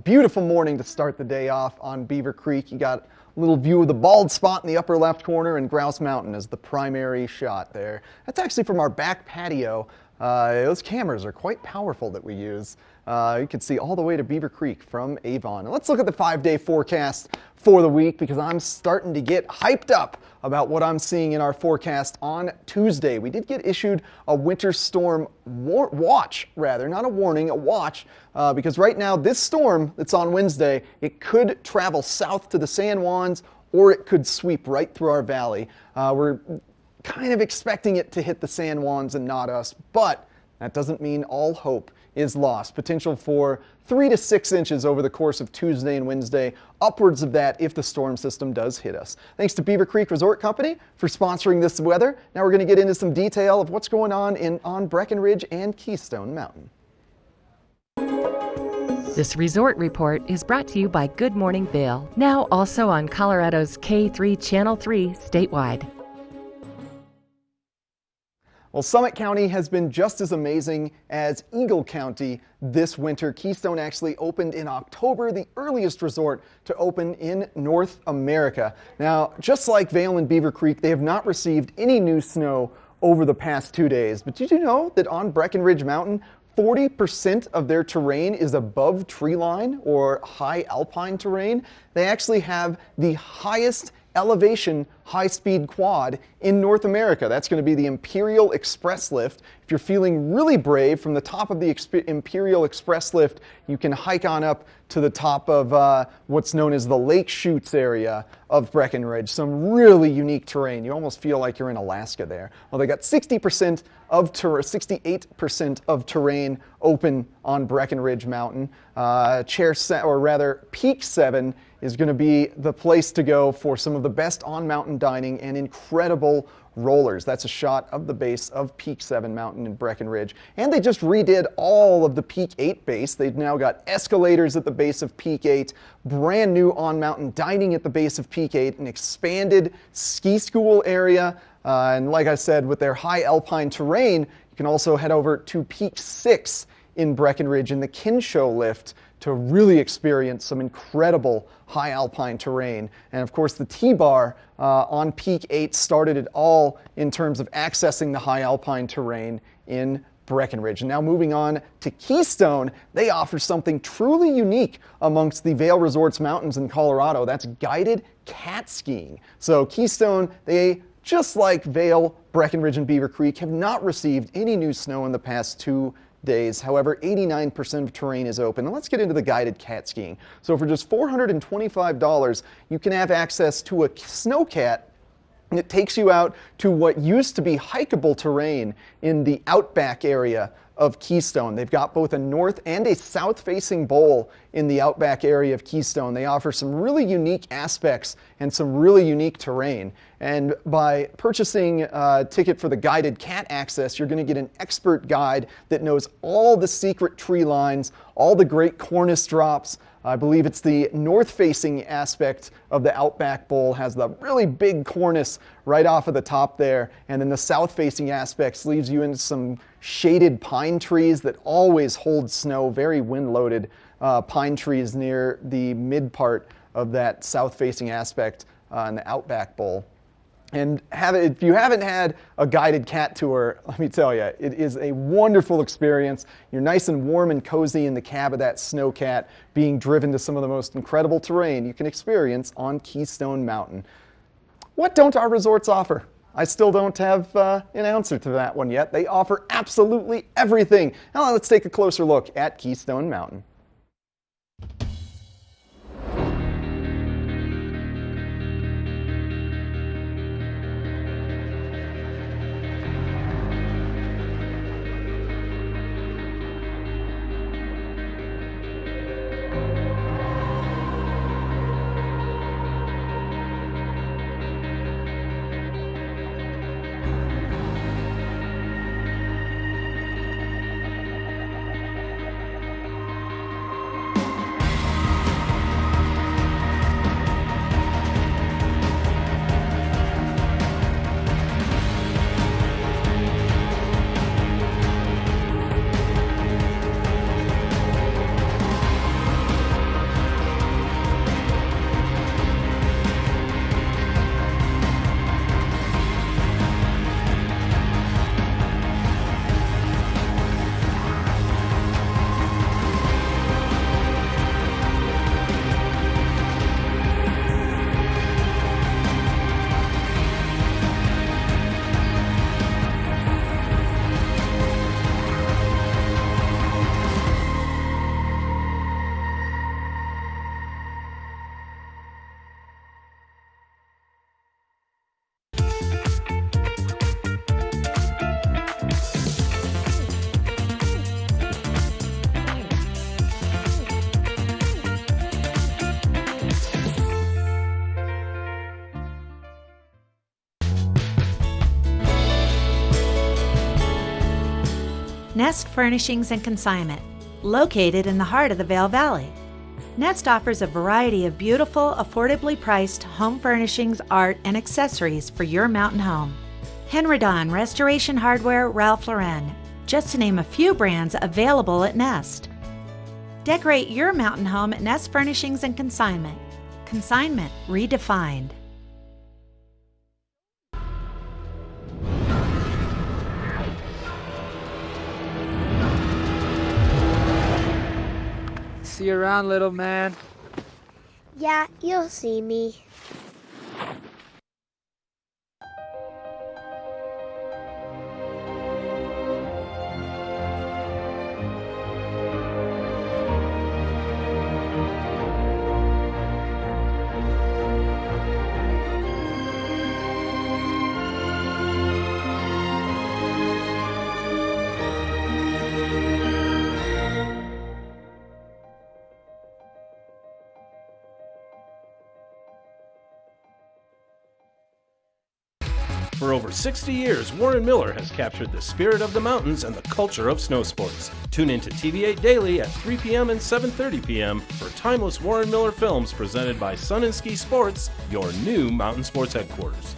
Beautiful morning to start the day off on Beaver Creek. You got a little view of the bald spot in the upper left corner and Grouse Mountain as the primary shot there. That's actually from our back patio. Those cameras are quite powerful that we use. You can see all the way to Beaver Creek from Avon. Let's look at the 5-day forecast for the week because I'm starting to get hyped up about what I'm seeing in our forecast on Tuesday. We did get issued a winter storm watch, not a warning, a watch, because right now this storm that's on Wednesday, it could travel south to the San Juans or it could sweep right through our valley. We're kind of expecting it to hit the San Juans and not us, but that doesn't mean all hope is lost. Potential for 3 to 6 inches over the course of Tuesday and Wednesday, upwards of that if the storm system does hit us. Thanks to Beaver Creek Resort Company for sponsoring this weather. Now we're going to get into some detail of what's going on Breckenridge and Keystone Mountain. This resort report is brought to you by Good Morning Vail, now also on Colorado's K3 Channel 3 statewide. Well, Summit County has been just as amazing as Eagle County this winter. Keystone actually opened in October, the earliest resort to open in North America. Now, just like Vail and Beaver Creek, they have not received any new snow over the past 2 days. But did you know that on Breckenridge Mountain, 40% of their terrain is above tree line or high alpine terrain? They actually have the highest elevation high-speed quad in North America. That's going to be the Imperial Express Lift. If you're feeling really brave, from the top of the Imperial Express Lift, you can hike on up to the top of what's known as the Lake Chutes area of Breckenridge. Some really unique terrain. You almost feel like you're in Alaska there. Well, they got 68% of terrain open on Breckenridge Mountain. Peak 7 is going to be the place to go for some of the best on-mountain dining and incredible rollers. That's a shot of the base of Peak 7 Mountain in Breckenridge. And they just redid all of the Peak 8 base. They've now got escalators at the base of Peak 8, brand new on-mountain dining at the base of Peak 8, an expanded ski school area. And like I said, with their high alpine terrain, you can also head over to Peak 6 in Breckenridge in the Kinshow lift to really experience some incredible high alpine terrain. And of course, the T-bar on Peak 8 started it all in terms of accessing the high alpine terrain in Breckenridge. And now moving on to Keystone, they offer something truly unique amongst the Vail Resorts mountains in Colorado. That's guided cat skiing. So Keystone, they, just like Vail, Breckenridge, and Beaver Creek, have not received any new snow in the past 2 days. However, 89% of terrain is open. And let's get into the guided cat skiing. So for just $425, you can have access to a snowcat, and it takes you out to what used to be hikeable terrain in the outback area of Keystone. They've got both a north and a south-facing bowl in the outback area of Keystone. They offer some really unique aspects and some really unique terrain. And by purchasing a ticket for the guided cat access, you're going to get an expert guide that knows all the secret tree lines, all the great cornice drops. I believe it's the north-facing aspect of the Outback Bowl has the really big cornice right off of the top there, and then the south-facing aspects leaves you into some shaded pine trees that always hold snow, very wind-loaded pine trees near the mid part of that south-facing aspect in the Outback Bowl. And if you haven't had a guided cat tour, let me tell you, it is a wonderful experience. You're nice and warm and cozy in the cab of that snowcat, being driven to some of the most incredible terrain you can experience on Keystone Mountain. What don't our resorts offer? I still don't have an answer to that one yet. They offer absolutely everything. Now let's take a closer look at Keystone Mountain. Nest Furnishings and Consignment, located in the heart of the Vail Valley. Nest offers a variety of beautiful, affordably priced home furnishings, art, and accessories for your mountain home. Henredon, Restoration Hardware, Ralph Lauren, just to name a few brands available at Nest. Decorate your mountain home at Nest Furnishings and Consignment. Consignment redefined. See you around, little man. Yeah, you'll see me. For over 60 years, Warren Miller has captured the spirit of the mountains and the culture of snow sports. Tune in to TV8 Daily at 3 p.m. and 7:30 p.m. for timeless Warren Miller films presented by Sun and Ski Sports, your new mountain sports headquarters.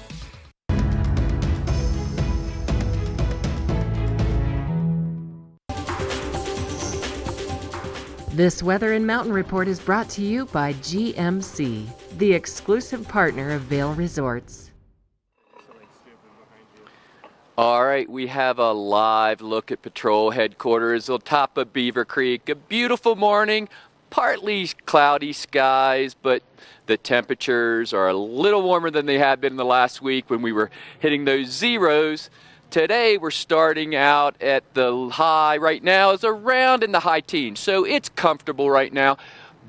This Weather and Mountain Report is brought to you by GMC, the exclusive partner of Vail Resorts. All right, we have a live look at patrol headquarters on top of Beaver Creek. A beautiful morning, partly cloudy skies, but the temperatures are a little warmer than they have been in the last week when we were hitting those zeros. Today we're starting out at the high right now is around in the high teens, so it's comfortable right now,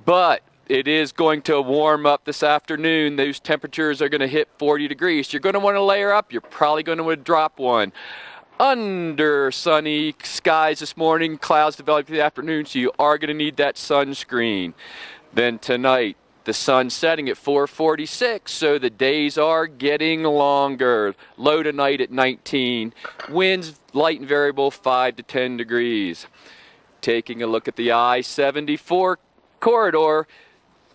but it is going to warm up this afternoon. Those temperatures are going to hit 40 degrees. You're going to want to layer up. You're probably going to want to drop one. Under sunny skies this morning, clouds develop in the afternoon, so you are going to need that sunscreen. Then tonight, the sun setting at 4:46, so the days are getting longer. Low tonight at 19. Winds light and variable 5 to 10 degrees. Taking a look at the I-74 corridor,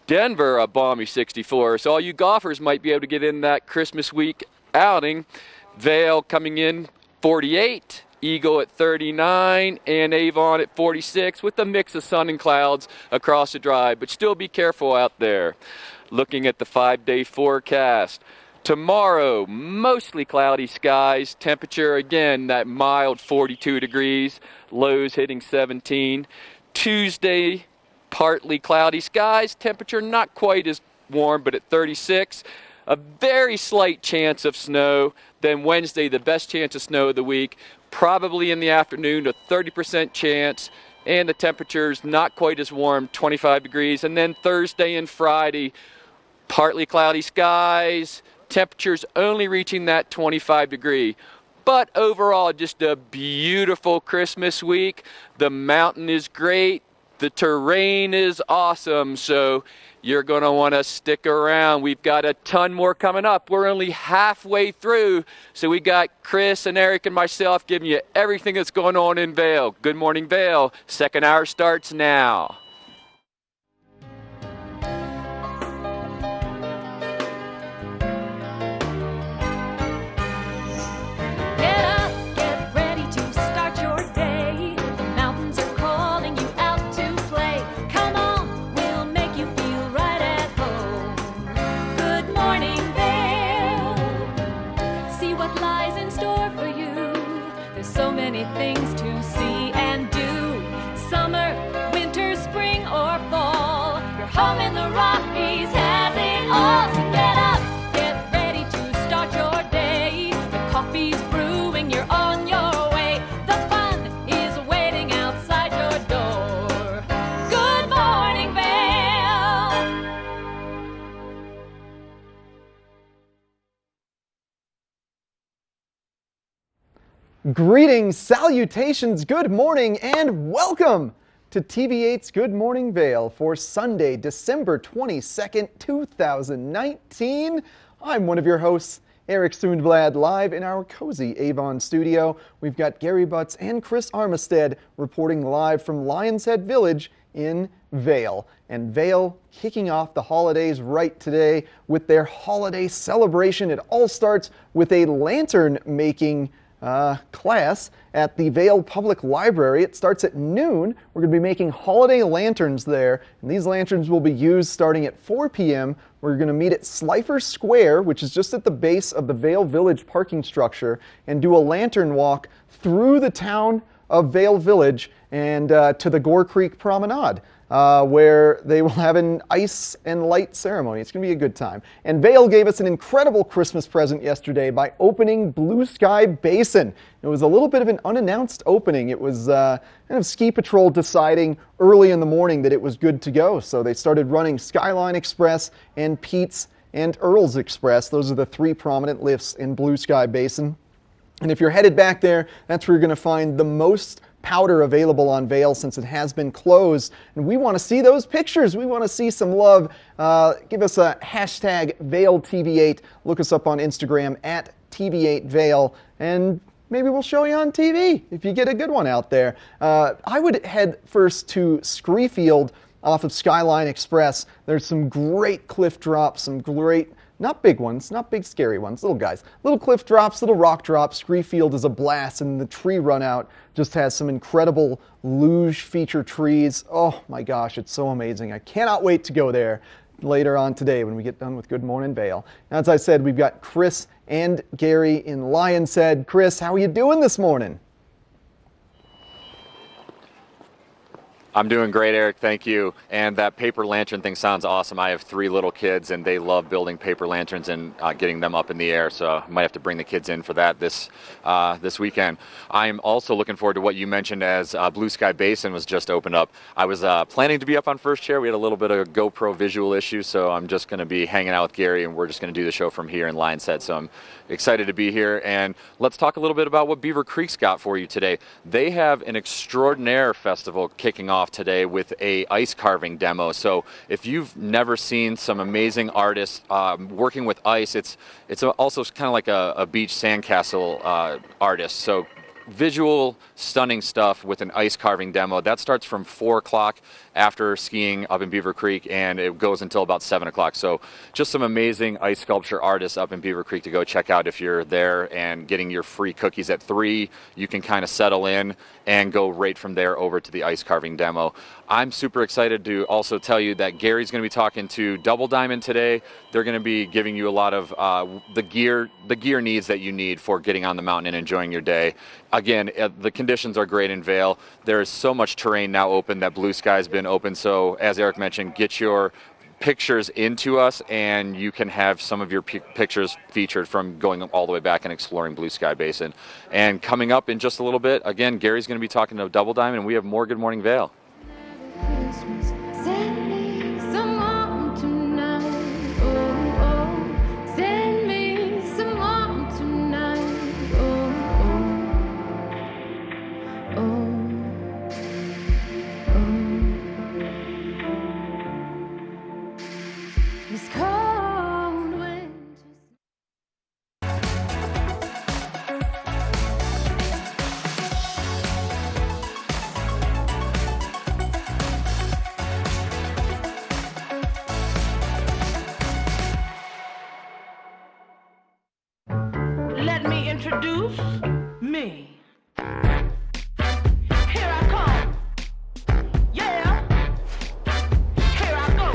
Denver, a balmy 64. So all you golfers might be able to get in that Christmas week outing. Vail coming in 48, Eagle at 39, and Avon at 46 with a mix of sun and clouds across the drive. But still be careful out there. Looking at the 5-day forecast. Tomorrow, mostly cloudy skies. Temperature, again, that mild 42 degrees. Lows hitting 17. Tuesday, partly cloudy skies, temperature not quite as warm, but at 36. A very slight chance of snow. Then Wednesday, the best chance of snow of the week, probably in the afternoon, a 30% chance, and the temperature's not quite as warm, 25 degrees. And then Thursday and Friday, partly cloudy skies, temperatures only reaching that 25 degree. But overall, just a beautiful Christmas week. The mountain is great. The terrain is awesome, so you're going to want to stick around. We've got a ton more coming up. We're only halfway through, so we got Chris and Eric and myself giving you everything that's going on in Vail. Good morning, Vail. Second hour starts now. Things to see and do. Summer, winter, spring, or fall. Your home in the Rockies has it all. So get up, get ready to start your day. The coffee's brewing, you're on your way. The fun is waiting outside your door. Good morning, Vail. Greetings, salutations, good morning, and welcome to TV8's Good Morning Vail for Sunday, December 22nd, 2019. I'm one of your hosts, Eric Sundblad, live in our cozy Avon studio. We've got Gary Butts and Chris Armistead reporting live from Lions Head Village in Vail. And Vail kicking off the holidays right today with their holiday celebration. It all starts with a lantern making class at the Vail Public Library. It starts at noon. We're going to be making holiday lanterns there, and these lanterns will be used starting at 4 p.m. We're going to meet at Slifer Square, which is just at the base of the Vail Village parking structure, and do a lantern walk through the town of Vail Village and to the Gore Creek Promenade, where they will have an ice and light ceremony. It's going to be a good time. And Vail gave us an incredible Christmas present yesterday by opening Blue Sky Basin. It was a little bit of an unannounced opening. It was kind of Ski Patrol deciding early in the morning that it was good to go. So they started running Skyline Express and Pete's and Earl's Express. Those are the three prominent lifts in Blue Sky Basin. And if you're headed back there, that's where you're going to find the most powder available on Vail since it has been closed. And we want to see those pictures. We want to see some love. Give us a hashtag VailTV8. Look us up on Instagram at TV8 Vail. And maybe we'll show you on TV if you get a good one out there. I would head first to Screefield off of Skyline Express. There's some great cliff drops, some great, not big ones, not big scary ones, little guys. Little cliff drops, little rock drops. Screefield is a blast, and the tree run out just has some incredible luge feature trees. Oh my gosh, it's so amazing. I cannot wait to go there later on today when we get done with Good Morning Vail. As I said, we've got Chris and Gary in Lion's Head. Chris, how are you doing this morning? I'm doing great, Eric. Thank you. And that paper lantern thing sounds awesome. I have 3 little kids, and they love building paper lanterns and getting them up in the air. So I might have to bring the kids in for that this weekend. I'm also looking forward to what you mentioned as Blue Sky Basin was just opened up. I was planning to be up on first chair. We had a little bit of a GoPro visual issue, so I'm just going to be hanging out with Gary, and we're just going to do the show from here in Lion's Head. So I'm excited to be here. And let's talk a little bit about what Beaver Creek's got for you today. They have an extraordinaire festival kicking off today with a ice carving demo. So if you've never seen some amazing artists working with ice, it's also kind of like a beach sandcastle artist. So visual, stunning stuff with an ice carving demo. That starts from 4 o'clock after skiing up in Beaver Creek, and it goes until about 7 o'clock. So just some amazing ice sculpture artists up in Beaver Creek to go check out if you're there, and getting your free cookies at 3. You can kind of settle in and go right from there over to the ice carving demo. I'm super excited to also tell you that Gary's going to be talking to Double Diamond today. They're going to be giving you a lot of the gear needs that you need for getting on the mountain and enjoying your day. Again, the conditions are great in Vail. There is so much terrain now open that Blue Sky's been open. So as Eric mentioned, get your pictures into us, and you can have some of your pictures featured from going all the way back and exploring Blue Sky Basin. And coming up in just a little bit, again, Gary's going to be talking to Double Diamond, and we have more Good Morning Vail. Let me introduce me. Here I come. Yeah. Here I go.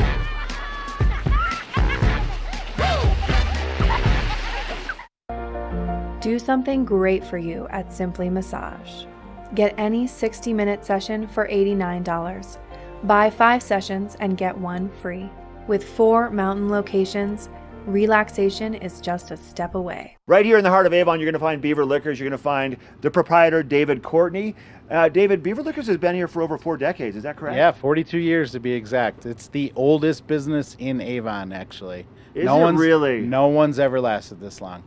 Do something great for you at Simply Massage. Get any 60-minute session for $89. Buy 5 sessions and get 1 free. With 4 mountain locations, relaxation is just a step away. Right here in the heart of Avon, you're going to find Beaver Liquors. You're going to find the proprietor, David Courtney. David, Beaver Liquors has been here for over 4 decades. Is that correct? Yeah, 42 years to be exact. It's the oldest business in Avon, actually. Is it really? No one's ever lasted this long.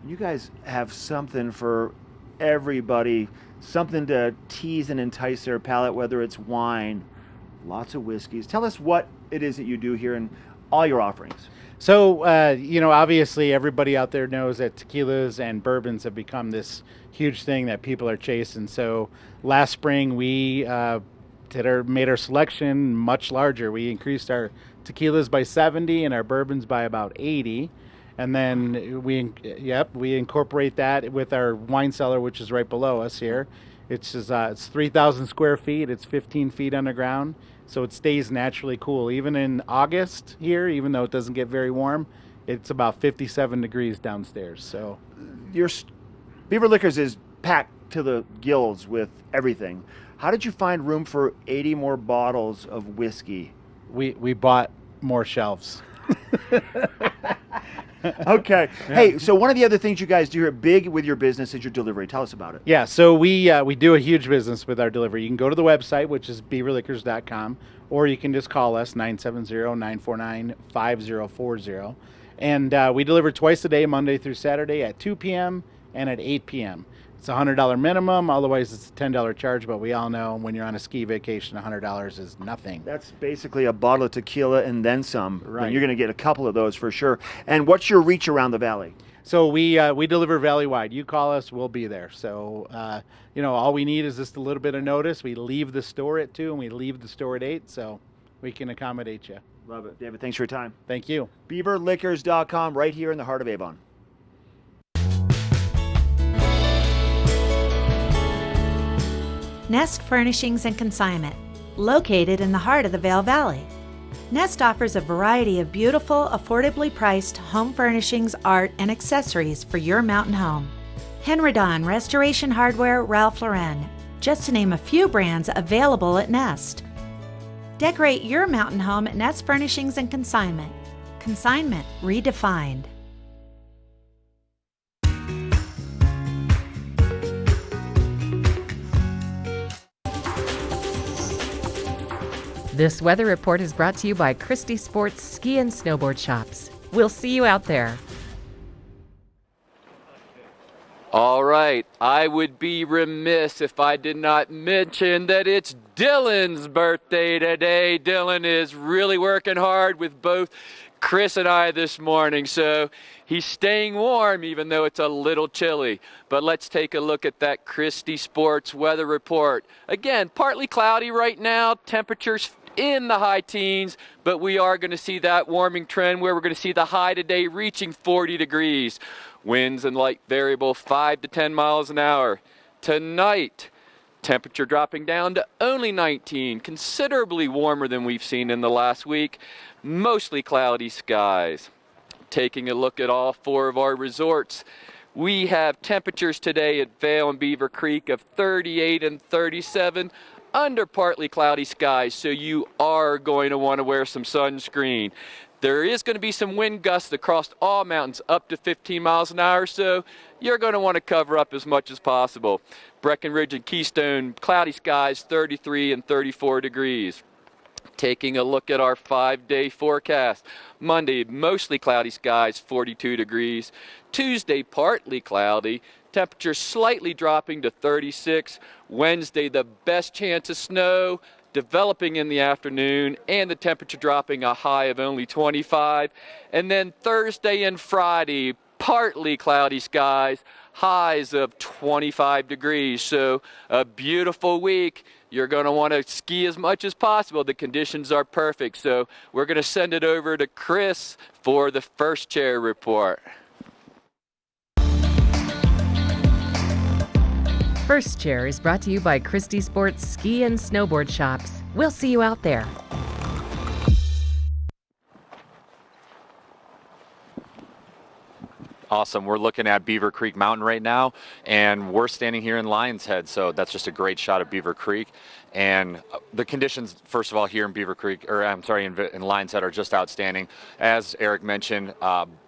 You guys have something for everybody, something to tease and entice their palate, whether it's wine, lots of whiskeys. Tell us what it is that you do here and all your offerings. So, obviously everybody out there knows that tequilas and bourbons have become this huge thing that people are chasing. So last spring we made our selection much larger. We increased our tequilas by 70 and our bourbons by about 80. And then we incorporate that with our wine cellar, which is right below us here. It's 3,000 square feet. It's 15 feet underground. So it stays naturally cool. Even in August here, even though it doesn't get very warm, it's about 57 degrees downstairs. So your Beaver Liquors is packed to the gills with everything. How did you find room for 80 more bottles of whiskey? We bought more shelves. Okay. Yeah. Hey, so one of the other things you guys do here big with your business is your delivery. Tell us about it. Yeah, so we do a huge business with our delivery. You can go to the website, which is beaverliquors.com, or you can just call us, 970-949-5040. And we deliver twice a day, Monday through Saturday at 2 p.m. and at 8 p.m. It's a $100 minimum. Otherwise, it's a $10 charge. But we all know when you're on a ski vacation, $100 is nothing. That's basically a bottle of tequila and then some. Right. And you're going to get a couple of those for sure. And what's your reach around the valley? So we deliver valley-wide. You call us, we'll be there. So, all we need is just a little bit of notice. We leave the store at 2 and we leave the store at 8, so we can accommodate you. Love it. David, thanks for your time. Thank you. BeaverLiquors.com, right here in the heart of Avon. Nest Furnishings and Consignment, located in the heart of the Vail Valley. Nest offers a variety of beautiful, affordably priced home furnishings, art, and accessories for your mountain home. Henredon, Restoration Hardware, Ralph Lauren, just to name a few brands available at Nest. Decorate your mountain home at Nest Furnishings and Consignment. Consignment redefined. This weather report is brought to you by Christie Sports Ski and Snowboard Shops. We'll see you out there. All right, I would be remiss if I did not mention that it's Dylan's birthday today. Dylan is really working hard with both Chris and I this morning, so he's staying warm even though it's a little chilly. But let's take a look at that Christie Sports weather report. Again, partly cloudy right now, temperatures in the high teens, but we are going to see that warming trend where we're going to see the high today reaching 40 degrees. Winds and light variable 5 to 10 miles an hour. Tonight, temperature dropping down to only 19, considerably warmer than we've seen in the last week. Mostly cloudy skies. Taking a look at all 4 of our resorts, we have temperatures today at Vail and Beaver Creek of 38 and 37 under partly cloudy skies, so you are going to want to wear some sunscreen. There is going to be some wind gusts across all mountains up to 15 miles an hour, so you're going to want to cover up as much as possible. Breckenridge and Keystone, cloudy skies 33 and 34 degrees. Taking a look at our 5-day forecast. Monday, mostly cloudy skies, 42 degrees. Tuesday, partly cloudy. Temperature slightly dropping to 36. Wednesday, the best chance of snow developing in the afternoon, and the temperature dropping a high of only 25. And then Thursday and Friday, partly cloudy skies, highs of 25 degrees. So a beautiful week. You're going to want to ski as much as possible. The conditions are perfect. So we're going to send it over to Chris for the first chair report. First Chair is brought to you by Christie Sports Ski and Snowboard Shops. We'll see you out there. Awesome. We're looking at Beaver Creek Mountain right now, and we're standing here in Lion's Head, so that's just a great shot of Beaver Creek. And the conditions, first of all, here in Beaver Creek, or I'm sorry, in Lion's Head are just outstanding. As Eric mentioned,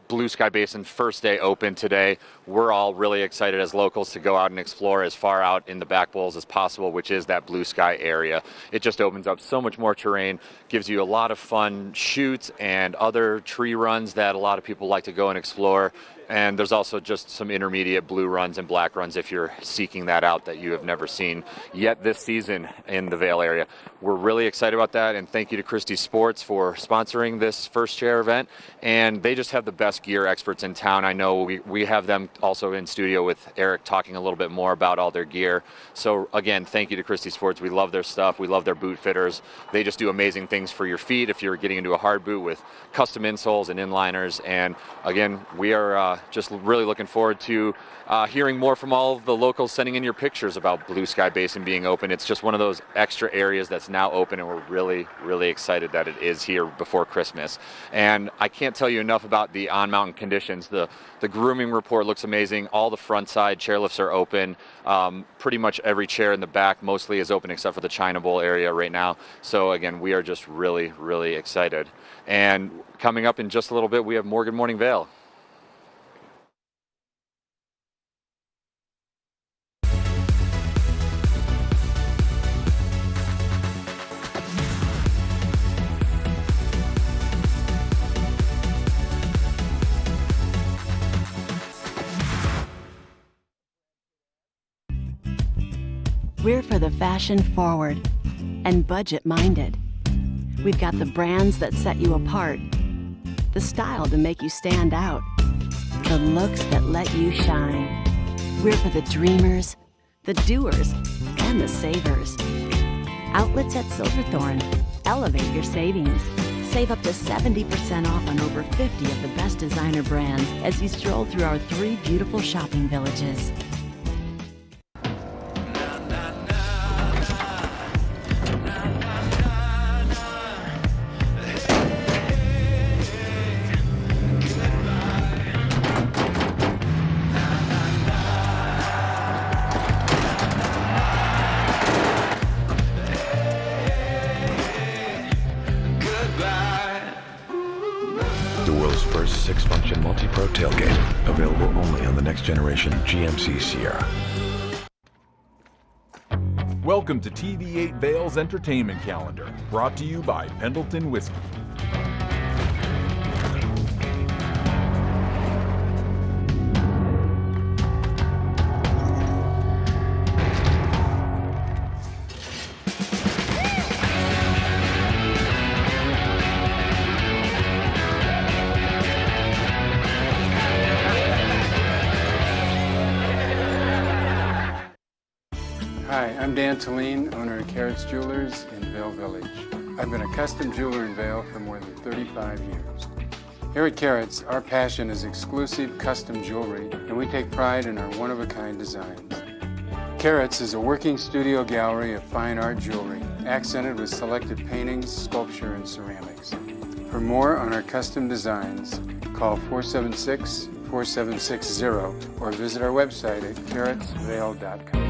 Blue Sky Basin first day open today. We're all really excited as locals to go out and explore as far out in the back bowls as possible, which is that blue sky area. It just opens up so much more terrain, gives you a lot of fun shoots and other tree runs that a lot of people like to go and explore. And there's also just some intermediate blue runs and black runs if you're seeking that out that you have never seen yet this season in the Vail area. We're really excited about that, and thank you to Christie Sports for sponsoring this first chair event. And they just have the best gear experts in town. I know we have them also in studio with Eric talking a little bit more about all their gear. So again, thank you to Christie Sports. We love their stuff. We love their boot fitters. They just do amazing things for your feet if you're getting into a hard boot with custom insoles and inliners. And again, we are just really looking forward to hearing more from all of the locals sending in your pictures about Blue Sky Basin being open. It's just one of those extra areas that's now open, and we're really, really excited that it is here before Christmas. And I can't tell you enough about the on-mountain conditions. The grooming report looks amazing. All the front side chairlifts are open. Pretty much every chair in the back mostly is open except for the China Bowl area right now. So again, we are just really, really excited. And coming up in just a little bit, we have more Good Morning Vail. We're for the fashion forward and budget minded. We've got the brands that set you apart, the style to make you stand out, the looks that let you shine. We're for the dreamers, the doers, and the savers. Outlets at Silverthorne. Elevate your savings. Save up to 70% off on over 50 of the best designer brands as you stroll through our 3 beautiful shopping villages. The world's first 6-function multi-pro tailgate, available only on the next generation GMC Sierra. Welcome to TV8 Vail's Entertainment Calendar, brought to you by Pendleton Whiskey. Hi, I'm Dan Talene, owner of Carrots Jewelers in Vail Village. I've been a custom jeweler in Vail for more than 35 years. Here at Carrots, our passion is exclusive custom jewelry, and we take pride in our one-of-a-kind designs. Carrots is a working studio gallery of fine art jewelry, accented with selected paintings, sculpture, and ceramics. For more on our custom designs, call 476-4760 or visit our website at carrotsvail.com.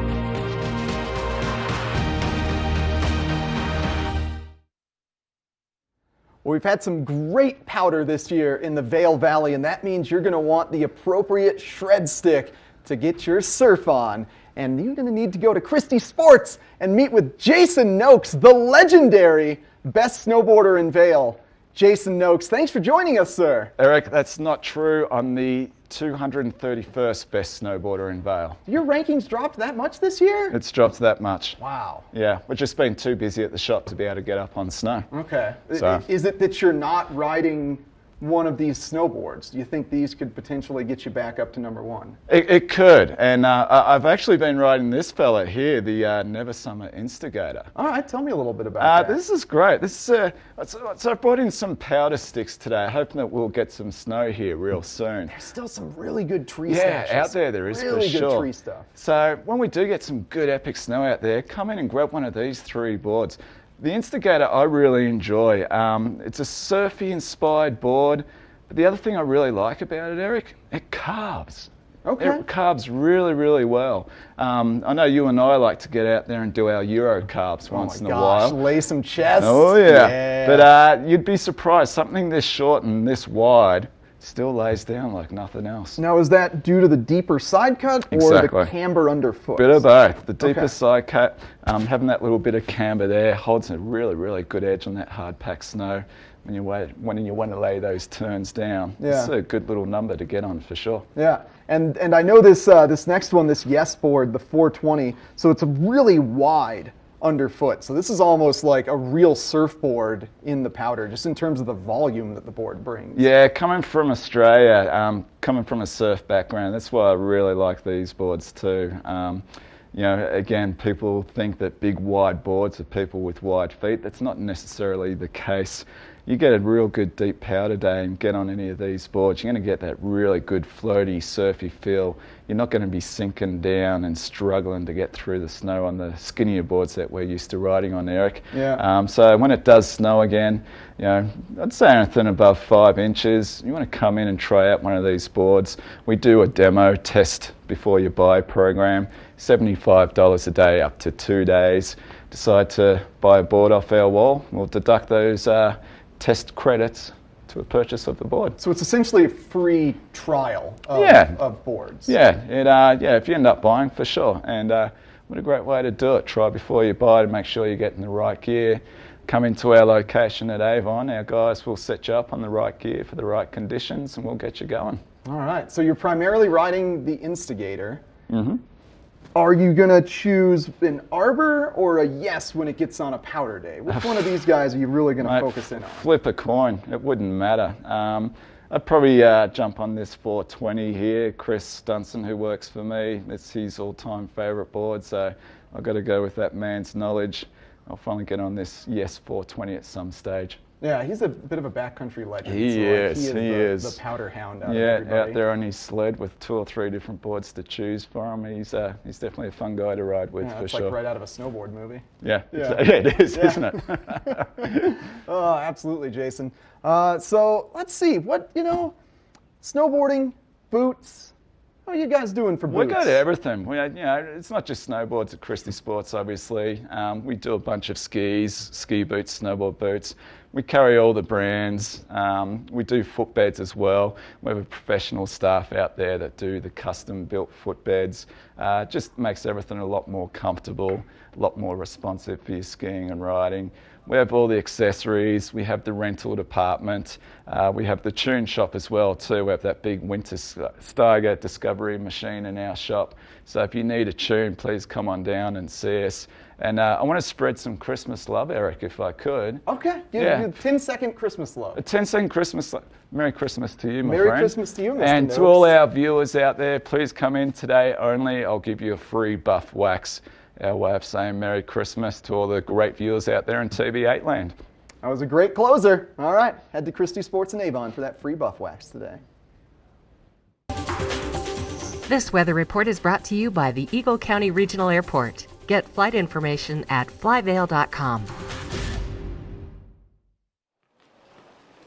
Well, we've had some great powder this year in the Vail Valley, and that means you're going to want the appropriate shred stick to get your surf on. And you're going to need to go to Christie Sports and meet with Jason Noakes, the legendary best snowboarder in Vail. Jason Noakes, thanks for joining us, sir. Eric, that's not true. I'm the 231st best snowboarder in Vail. Your rankings dropped that much this year? It's dropped that much. Wow. Yeah, we've just been too busy at the shop to be able to get up on snow. Okay. So. Is it that you're not riding one of these snowboards? Do you think these could potentially get you back up to number one? It could, and I've actually been riding this fella here, the Never Summer Instigator. All right, tell me a little bit about that. This is great. This is so I brought in some powder sticks today, hoping that we'll get some snow here real soon. There's still some really good tree stuff. Yeah, out there is really for good sure. Tree stuff. So when we do get some good epic snow out there, come in and grab one of these 3 boards. The Instigator I really enjoy. It's a surfy inspired board. But the other thing I really like about it, Eric, it carves. Okay. It carves really, really well. I know you and I like to get out there and do our Euro carves once in a while. Lay some chests. Oh yeah. But you'd be surprised, something this short and this wide still lays down like nothing else. Now, is that due to the deeper side cut or the camber underfoot? Bit of both. The deeper side cut, having that little bit of camber there holds a really, really good edge on that hard packed snow. When you want to lay those turns down, it's a good little number to get on for sure. Yeah, and I know this this next one, this Yes board, the 420. So it's a really wide underfoot. So this is almost like a real surfboard in the powder, just in terms of the volume that the board brings. Yeah, coming from Australia, coming from a surf background, that's why I really like these boards too. You know, again, people think that big wide boards are people with wide feet. That's not necessarily the case. You get a real good deep powder day and get on any of these boards, you're going to get that really good floaty, surfy feel. You're not going to be sinking down and struggling to get through the snow on the skinnier boards that we're used to riding on, Eric. Yeah. So when it does snow again, you know, I'd say anything above 5 inches, you want to come in and try out one of these boards. We do a demo test before you buy program, $75 a day up to 2 days. Decide to buy a board off our wall, we'll deduct those test credits to a purchase of the board. So it's essentially a free trial of boards. Yeah, if you end up buying, for sure. And what a great way to do it. Try before you buy to make sure you're getting the right gear. Come into our location at Avon. Our guys will set you up on the right gear for the right conditions and we'll get you going. All right, so you're primarily riding the Instigator. Mm-hmm. Are you going to choose an arbor or a yes when it gets on a powder day? Which one of these guys are you really going to focus in on? Flip a coin. It wouldn't matter. I'd probably jump on this 420 here. Chris Stunson, who works for me, it's his all-time favourite board, so I've got to go with that man's knowledge. I'll finally get on this yes 420 at some stage. Yeah, he's a bit of a backcountry legend. He is. The powder hound out of Yeah, everybody. out there on his sled with 2 or 3 different boards to choose from. He's definitely a fun guy to ride with, for it's sure. like right out of a snowboard movie. Yeah, it is, isn't it? Oh, absolutely, Jason. So let's see, snowboarding, boots. What are you guys doing for boots? We go to everything. It's not just snowboards at Christie Sports, obviously. We do a bunch of skis, ski boots, snowboard boots. We carry all the brands. We do footbeds as well. We have a professional staff out there that do the custom-built footbeds. Just makes everything a lot more comfortable, a lot more responsive for your skiing and riding. We have all the accessories. We have the rental department. We have the tune shop as well too. We have that big winter Steiger Discovery machine in our shop. So if you need a tune, please come on down and see us. And I want to spread some Christmas love, Eric, if I could. Okay, give a 10-second Christmas love. A 10-second Christmas love. Merry Christmas to you, my friend. Merry Christmas to you, Mr. And Noakes. to all our viewers out there, please come in today only. I'll give you a free buff wax. Our way of saying Merry Christmas to all the great viewers out there in TV8 land. That was a great closer. All right, head to Christie Sports in Avon for that free buff wax today. This weather report is brought to you by the Eagle County Regional Airport. Get flight information at flyvail.com.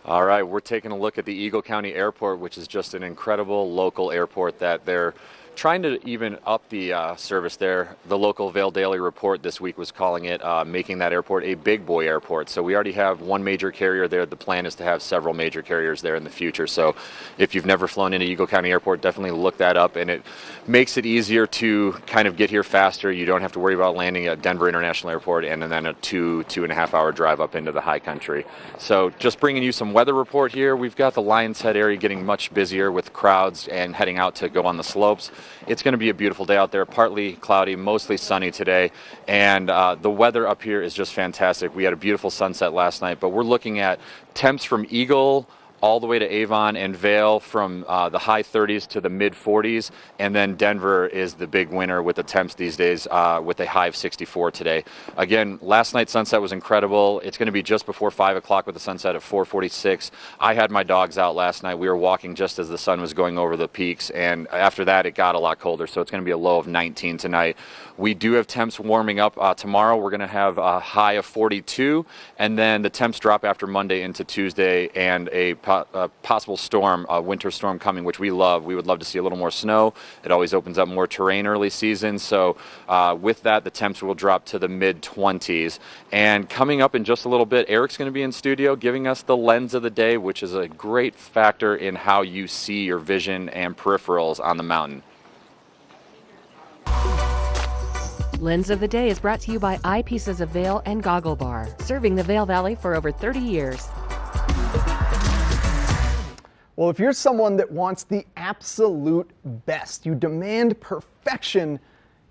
All right, we're taking a look at the Eagle County Airport, which is just an incredible local airport that they're trying to even up the service there. The local Vail Daily Report this week was calling it making that airport a big boy airport. So we already have one major carrier there. The plan is to have several major carriers there in the future. So if you've never flown into Eagle County Airport, definitely look that up, and it makes it easier to kind of get here faster. You don't have to worry about landing at Denver International Airport and then a 2.5 hour drive up into the high country. So just bringing you some weather report here. We've got the Lions Head area getting much busier with crowds and heading out to go on the slopes. It's going to be a beautiful day out there, partly cloudy, mostly sunny today, and the weather up here is just fantastic. We had a beautiful sunset last night, but we're looking at temps from Eagle all the way to Avon and Vail from the high 30s to the mid 40s, and then Denver is the big winner with the temps these days with a high of 64 today. Again, last night's sunset was incredible. It's going to be just before 5 o'clock with the sunset at 4:46. I had my dogs out last night. We were walking just as the sun was going over the peaks, and after that it got a lot colder, so it's going to be a low of 19 tonight. We do have temps warming up tomorrow. We're going to have a high of 42, and then the temps drop after Monday into Tuesday, and a possible storm, a winter storm coming, which we love. We would love to see a little more snow. It always opens up more terrain early season. So with that, the temps will drop to the mid-20s. And coming up in just a little bit, Eric's going to be in studio giving us the lens of the day, which is a great factor in how you see your vision and peripherals on the mountain. Lens of the Day is brought to you by Eyepieces of Vail and Goggle Bar, serving the Vail Valley for over 30 years. Well, if you're someone that wants the absolute best, you demand perfection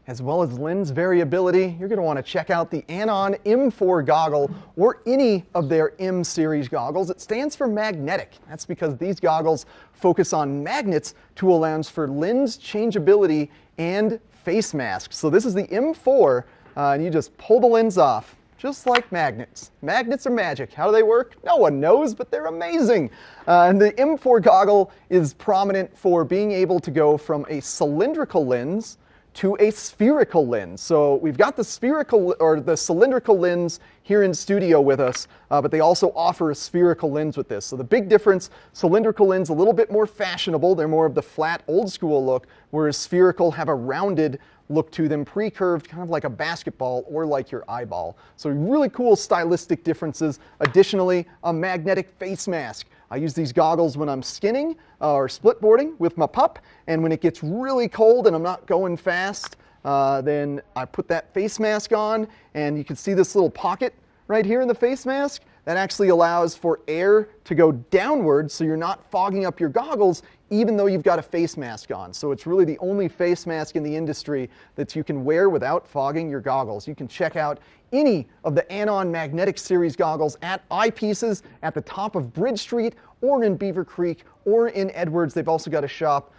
as well as lens variability, you're going to want to check out the Anon M4 goggle or any of their M series goggles. It stands for magnetic. That's because these goggles focus on magnets to allow for lens changeability and face masks. So this is the M4, and you just pull the lens off, just like magnets. Magnets are magic. How do they work? No one knows, but they're amazing. And the M4 goggle is prominent for being able to go from a cylindrical lens to a spherical lens. So we've got the spherical or the cylindrical lens here in studio with us, but they also offer a spherical lens with this. So the big difference, cylindrical lens a little bit more fashionable. They're more of the flat old school look, whereas spherical have a rounded look to them, pre-curved, kind of like a basketball or like your eyeball. So really cool stylistic differences. Additionally, a magnetic face mask. I use these goggles when I'm skinning or split boarding with my pup, and when it gets really cold and I'm not going fast, then I put that face mask on, and you can see this little pocket right here in the face mask. That actually allows for air to go downward, so you're not fogging up your goggles even though you've got a face mask on. So it's really the only face mask in the industry that you can wear without fogging your goggles. You can check out any of the Anon Magnetic Series goggles at Eyepieces at the top of Bridge Street, or in Beaver Creek, or in Edwards. They've also got a shop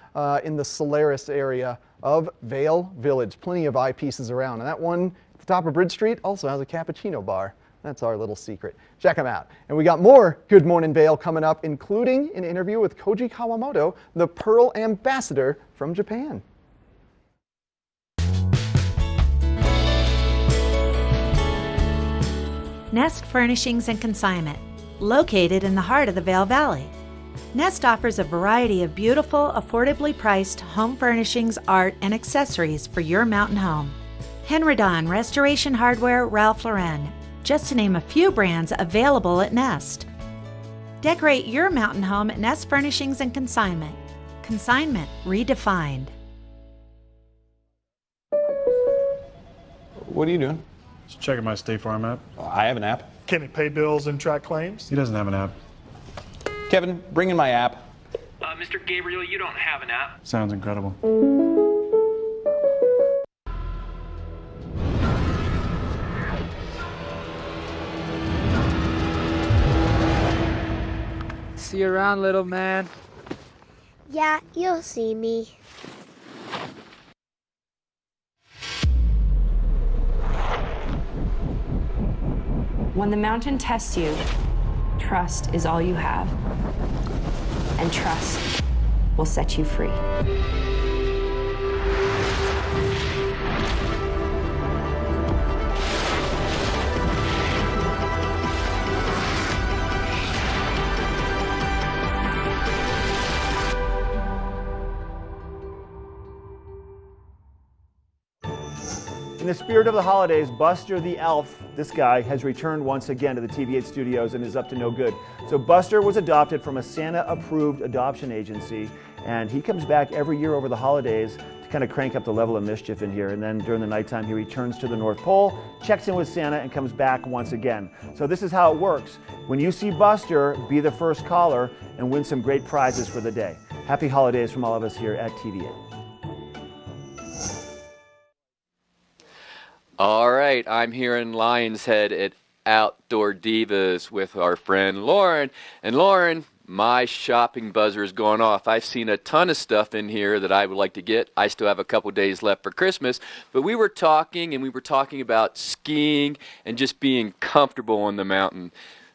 in the Solaris area of Vale Village. Plenty of eyepieces around. And that one at the top of Bridge Street also has a cappuccino bar. That's our little secret. Check them out. And we got more Good Morning Vale coming up, including an interview with Koji Kawamoto, the Pearl Ambassador from Japan. Nest Furnishings and Consignment, located in the heart of the Vale Valley. Nest offers a variety of beautiful, affordably priced home furnishings, art, and accessories for your mountain home. Henredon, Restoration Hardware, Ralph Lauren, just to name a few brands available at Nest. Decorate your mountain home at Nest Furnishings and Consignment. Consignment redefined. What are you doing? Just checking my State Farm app. I have an app. Can he pay bills and track claims? He doesn't have an app. Kevin, bring in my app. Mr. Gabriel, you don't have an app. Sounds incredible. See you around, little man. Yeah, you'll see me. When the mountain tests you, trust is all you have. And trust will set you free. In the spirit of the holidays, Buster the Elf, this guy, has returned once again to the TV8 studios and is up to no good. So Buster was adopted from a Santa-approved adoption agency, and he comes back every year over the holidays to kind of crank up the level of mischief in here. And then during the nighttime, he returns to the North Pole, checks in with Santa, and comes back once again. So this is how it works. When you see Buster, be the first caller and win some great prizes for the day. Happy holidays from all of us here at TV8. All right, I'm here in Lion's Head at Outdoor Divas with our friend Lauren. And Lauren, my shopping buzzer is going off. I've seen a ton of stuff in here that I would like to get. I still have a couple days left for Christmas. But we were talking about skiing and just being comfortable on the mountain.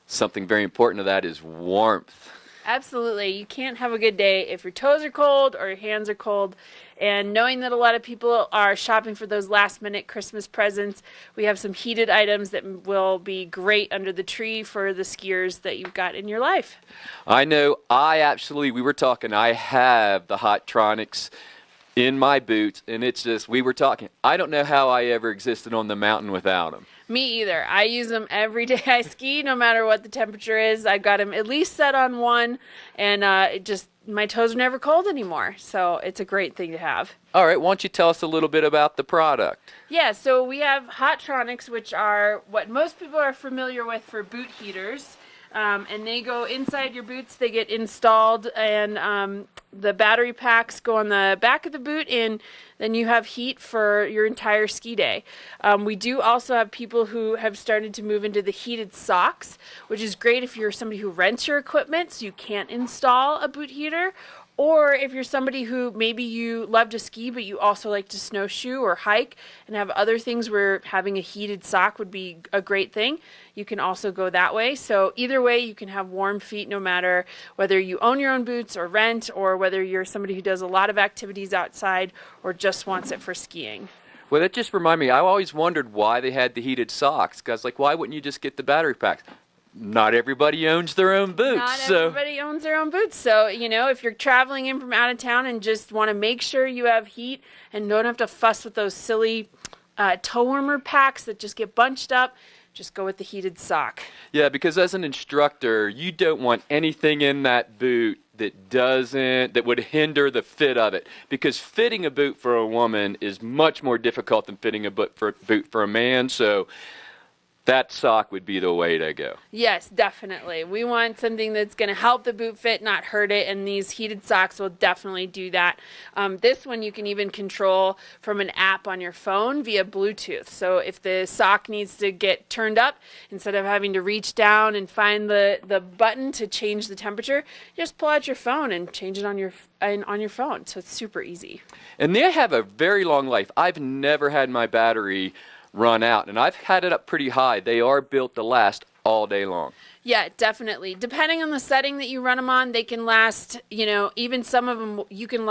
Something very important to that is warmth. Absolutely. You can't have a good day if your toes are cold or your hands are cold. And knowing that a lot of people are shopping for those last-minute Christmas presents, we have some heated items that will be great under the tree for the skiers that you've got in your life. I know. We were talking, I have the Hottronics in my boots, and it's just, we were talking. I don't know how I ever existed on the mountain without them. Me either. I use them every day I ski, no matter what the temperature is. I've got them at least set on one, and my toes are never cold anymore. So it's a great thing to have. All right, why don't you tell us a little bit about the product? Yeah, so we have Hottronics, which are what most people are familiar with for boot heaters. And they go inside your boots, they get installed, and the battery packs go on the back of the boot, and then you have heat for your entire ski day. We do also have people who have started to move into the heated socks, which is great if you're somebody who rents your equipment so you can't install a boot heater. Or if you're somebody who maybe you love to ski, but you also like to snowshoe or hike and have other things where having a heated sock would be a great thing, you can also go that way. So either way, you can have warm feet no matter whether you own your own boots or rent, or whether you're somebody who does a lot of activities outside or just wants it for skiing. Well, that just reminded me, I always wondered why they had the heated socks, because why wouldn't you just get the battery packs? Not everybody owns their own boots. Not everybody owns their own boots. So, if you're traveling in from out of town and just want to make sure you have heat and don't have to fuss with those silly toe warmer packs that just get bunched up, just go with the heated sock. Yeah, because as an instructor, you don't want anything in that boot that would hinder the fit of it. Because fitting a boot for a woman is much more difficult than fitting a boot for a man. So that sock would be the way to go. Yes, definitely. We want something that's going to help the boot fit, not hurt it, and these heated socks will definitely do that. This one you can even control from an app on your phone via Bluetooth. So if the sock needs to get turned up, instead of having to reach down and find the button to change the temperature, you just pull out your phone and change it on your phone. So it's super easy. And they have a very long life. I've never had my battery run out, and I've had it up pretty high. They are built to last all day long. Yeah, definitely. Depending on the setting that you run them on, they can last, even some of them, you can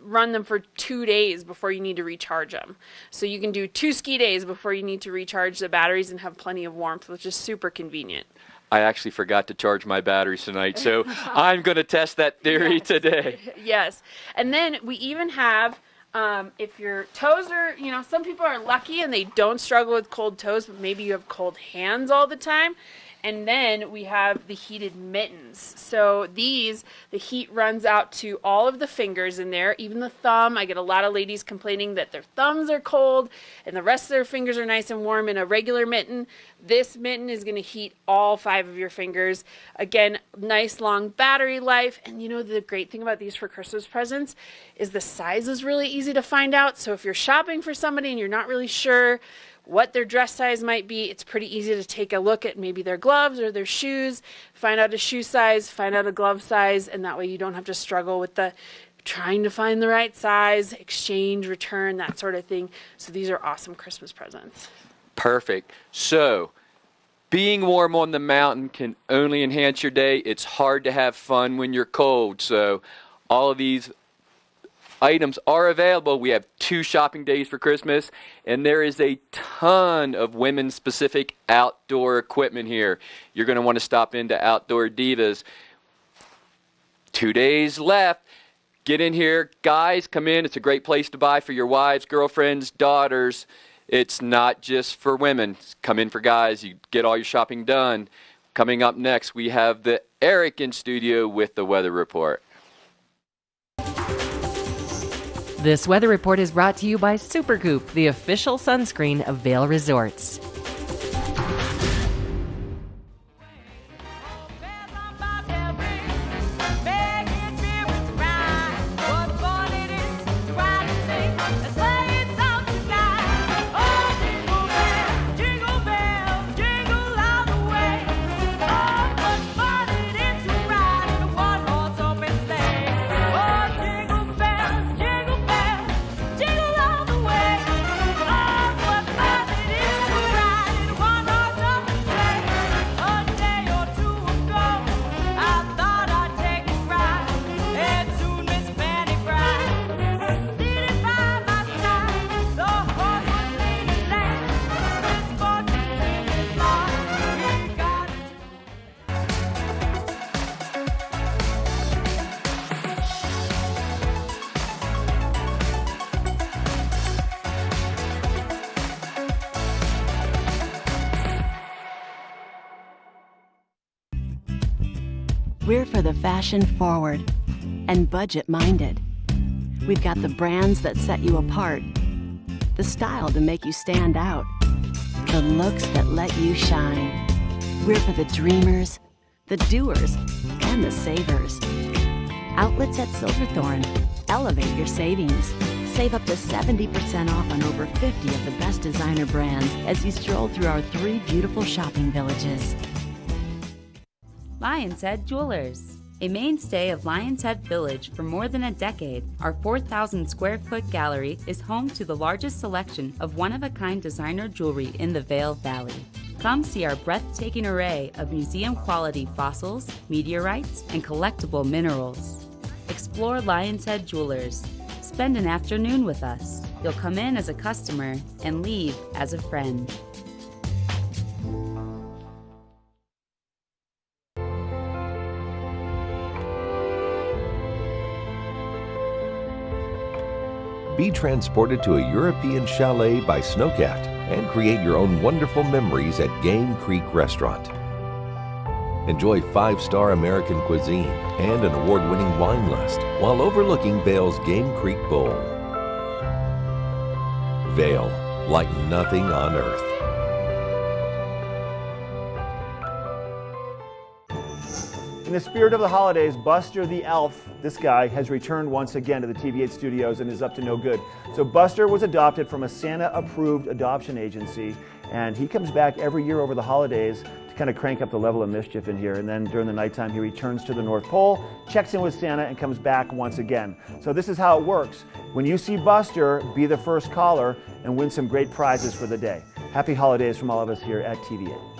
run them for 2 days before you need to recharge them. So you can do 2 ski days before you need to recharge the batteries and have plenty of warmth, which is super convenient. I actually forgot to charge my batteries tonight, so I'm going to test that theory today. Yes. And then we even have, if your toes are, some people are lucky and they don't struggle with cold toes, but maybe you have cold hands all the time. And then we have the heated mittens. So these, the heat runs out to all of the fingers in there, even the thumb. I get a lot of ladies complaining that their thumbs are cold and the rest of their fingers are nice and warm in a regular mitten. This mitten is going to heat all 5 of your fingers. Again, nice long battery life. And the great thing about these for Christmas presents is the size is really easy to find out. So if you're shopping for somebody and you're not really sure what their dress size might be, it's pretty easy to take a look at maybe their gloves or their shoes, find out a shoe size, find out a glove size, and that way you don't have to struggle with trying to find the right size, exchange, return, that sort of thing. So these are awesome Christmas presents. Perfect. So, being warm on the mountain can only enhance your day. It's hard to have fun when you're cold. So, all of these items are available. We have 2 shopping days for Christmas, and there is a ton of women-specific outdoor equipment here. You're going to want to stop into Outdoor Divas. 2 days left. Get in here. Guys, come in. It's a great place to buy for your wives, girlfriends, daughters. It's not just for women. Come in for guys. You get all your shopping done. Coming up next, we have the Eric in studio with the weather report. This weather report is brought to you by Supergoop, the official sunscreen of Vail Resorts. We're for the fashion forward and budget minded. We've got the brands that set you apart, the style to make you stand out, the looks that let you shine. We're for the dreamers, the doers, and the savers. Outlets at Silverthorne. Elevate your savings. Save up to 70% off on over 50 of the best designer brands as you stroll through our 3 beautiful shopping villages. Lion's Head Jewelers. A mainstay of Lion's Head Village for more than a decade, our 4,000 square foot gallery is home to the largest selection of one-of-a-kind designer jewelry in the Vail Valley. Come see our breathtaking array of museum-quality fossils, meteorites, and collectible minerals. Explore Lion's Head Jewelers. Spend an afternoon with us. You'll come in as a customer and leave as a friend. Be transported to a European chalet by Snowcat and create your own wonderful memories at Game Creek Restaurant. Enjoy 5-star American cuisine and an award-winning wine list while overlooking Vail's Game Creek Bowl. Vail, like nothing on earth. In the spirit of the holidays, Buster the Elf, this guy, has returned once again to the TV8 studios and is up to no good. So Buster was adopted from a Santa-approved adoption agency, and he comes back every year over the holidays to kind of crank up the level of mischief in here. And then during the nighttime, he returns to the North Pole, checks in with Santa, and comes back once again. So this is how it works. When you see Buster, be the first caller and win some great prizes for the day. Happy holidays from all of us here at TV8.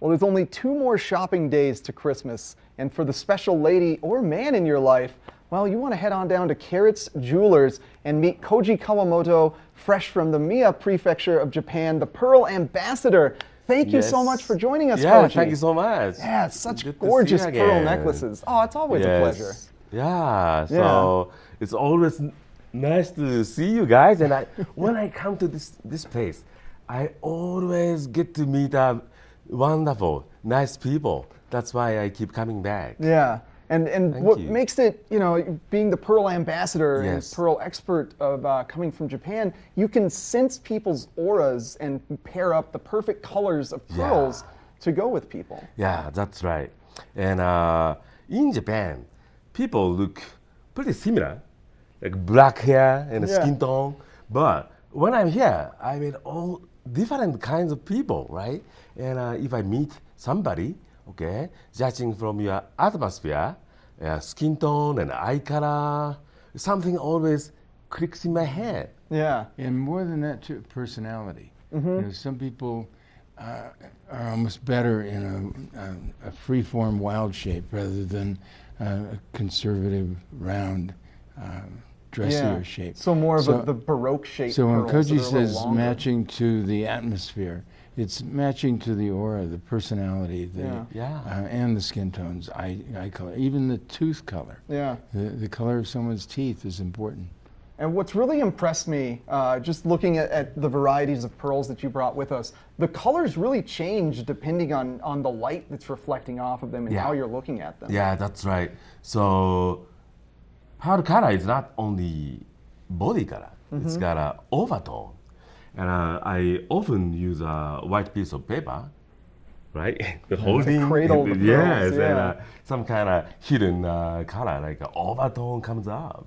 Well, there's only 2 more shopping days to Christmas, and for the special lady or man in your life, well, you want to head on down to Carrots Jewelers and meet Koji Kawamoto, fresh from the Mie Prefecture of Japan, the Pearl Ambassador. Thank you so much for joining us, Koji. Thank you so much. Yeah, such gorgeous pearl necklaces. Oh, it's always a pleasure. Yeah, so it's always nice to see you guys. And when I come to this place, I always get to meet wonderful, nice people. That's why I keep coming back. Yeah, and what makes it, being the Pearl Ambassador and Pearl expert of coming from Japan, you can sense people's auras and pair up the perfect colors of pearls to go with people. Yeah, that's right. And in Japan, people look pretty similar, like black hair and skin tone. But when I'm here, I meet all different kinds of people, right? And if I meet somebody, okay, judging from your atmosphere, skin tone and eye color, something always clicks in my head. Yeah. And more than that, too, personality. Some people are almost better in a free-form wild shape rather than a conservative, round, dressier shape. So more of the Baroque shape. So when Koji says matching to the atmosphere, it's matching to the aura, the personality, and the skin tones, eye color, even the tooth color. Yeah. The color of someone's teeth is important. And what's really impressed me, just looking at the varieties of pearls that you brought with us, the colors really change depending on the light that's reflecting off of them and how you're looking at them. Yeah, that's right. So pearl color is not only body color, it's got an overtone. And I often use a white piece of paper, right? The holding, cradle the pearls, and some kind of hidden color, like an overtone comes up.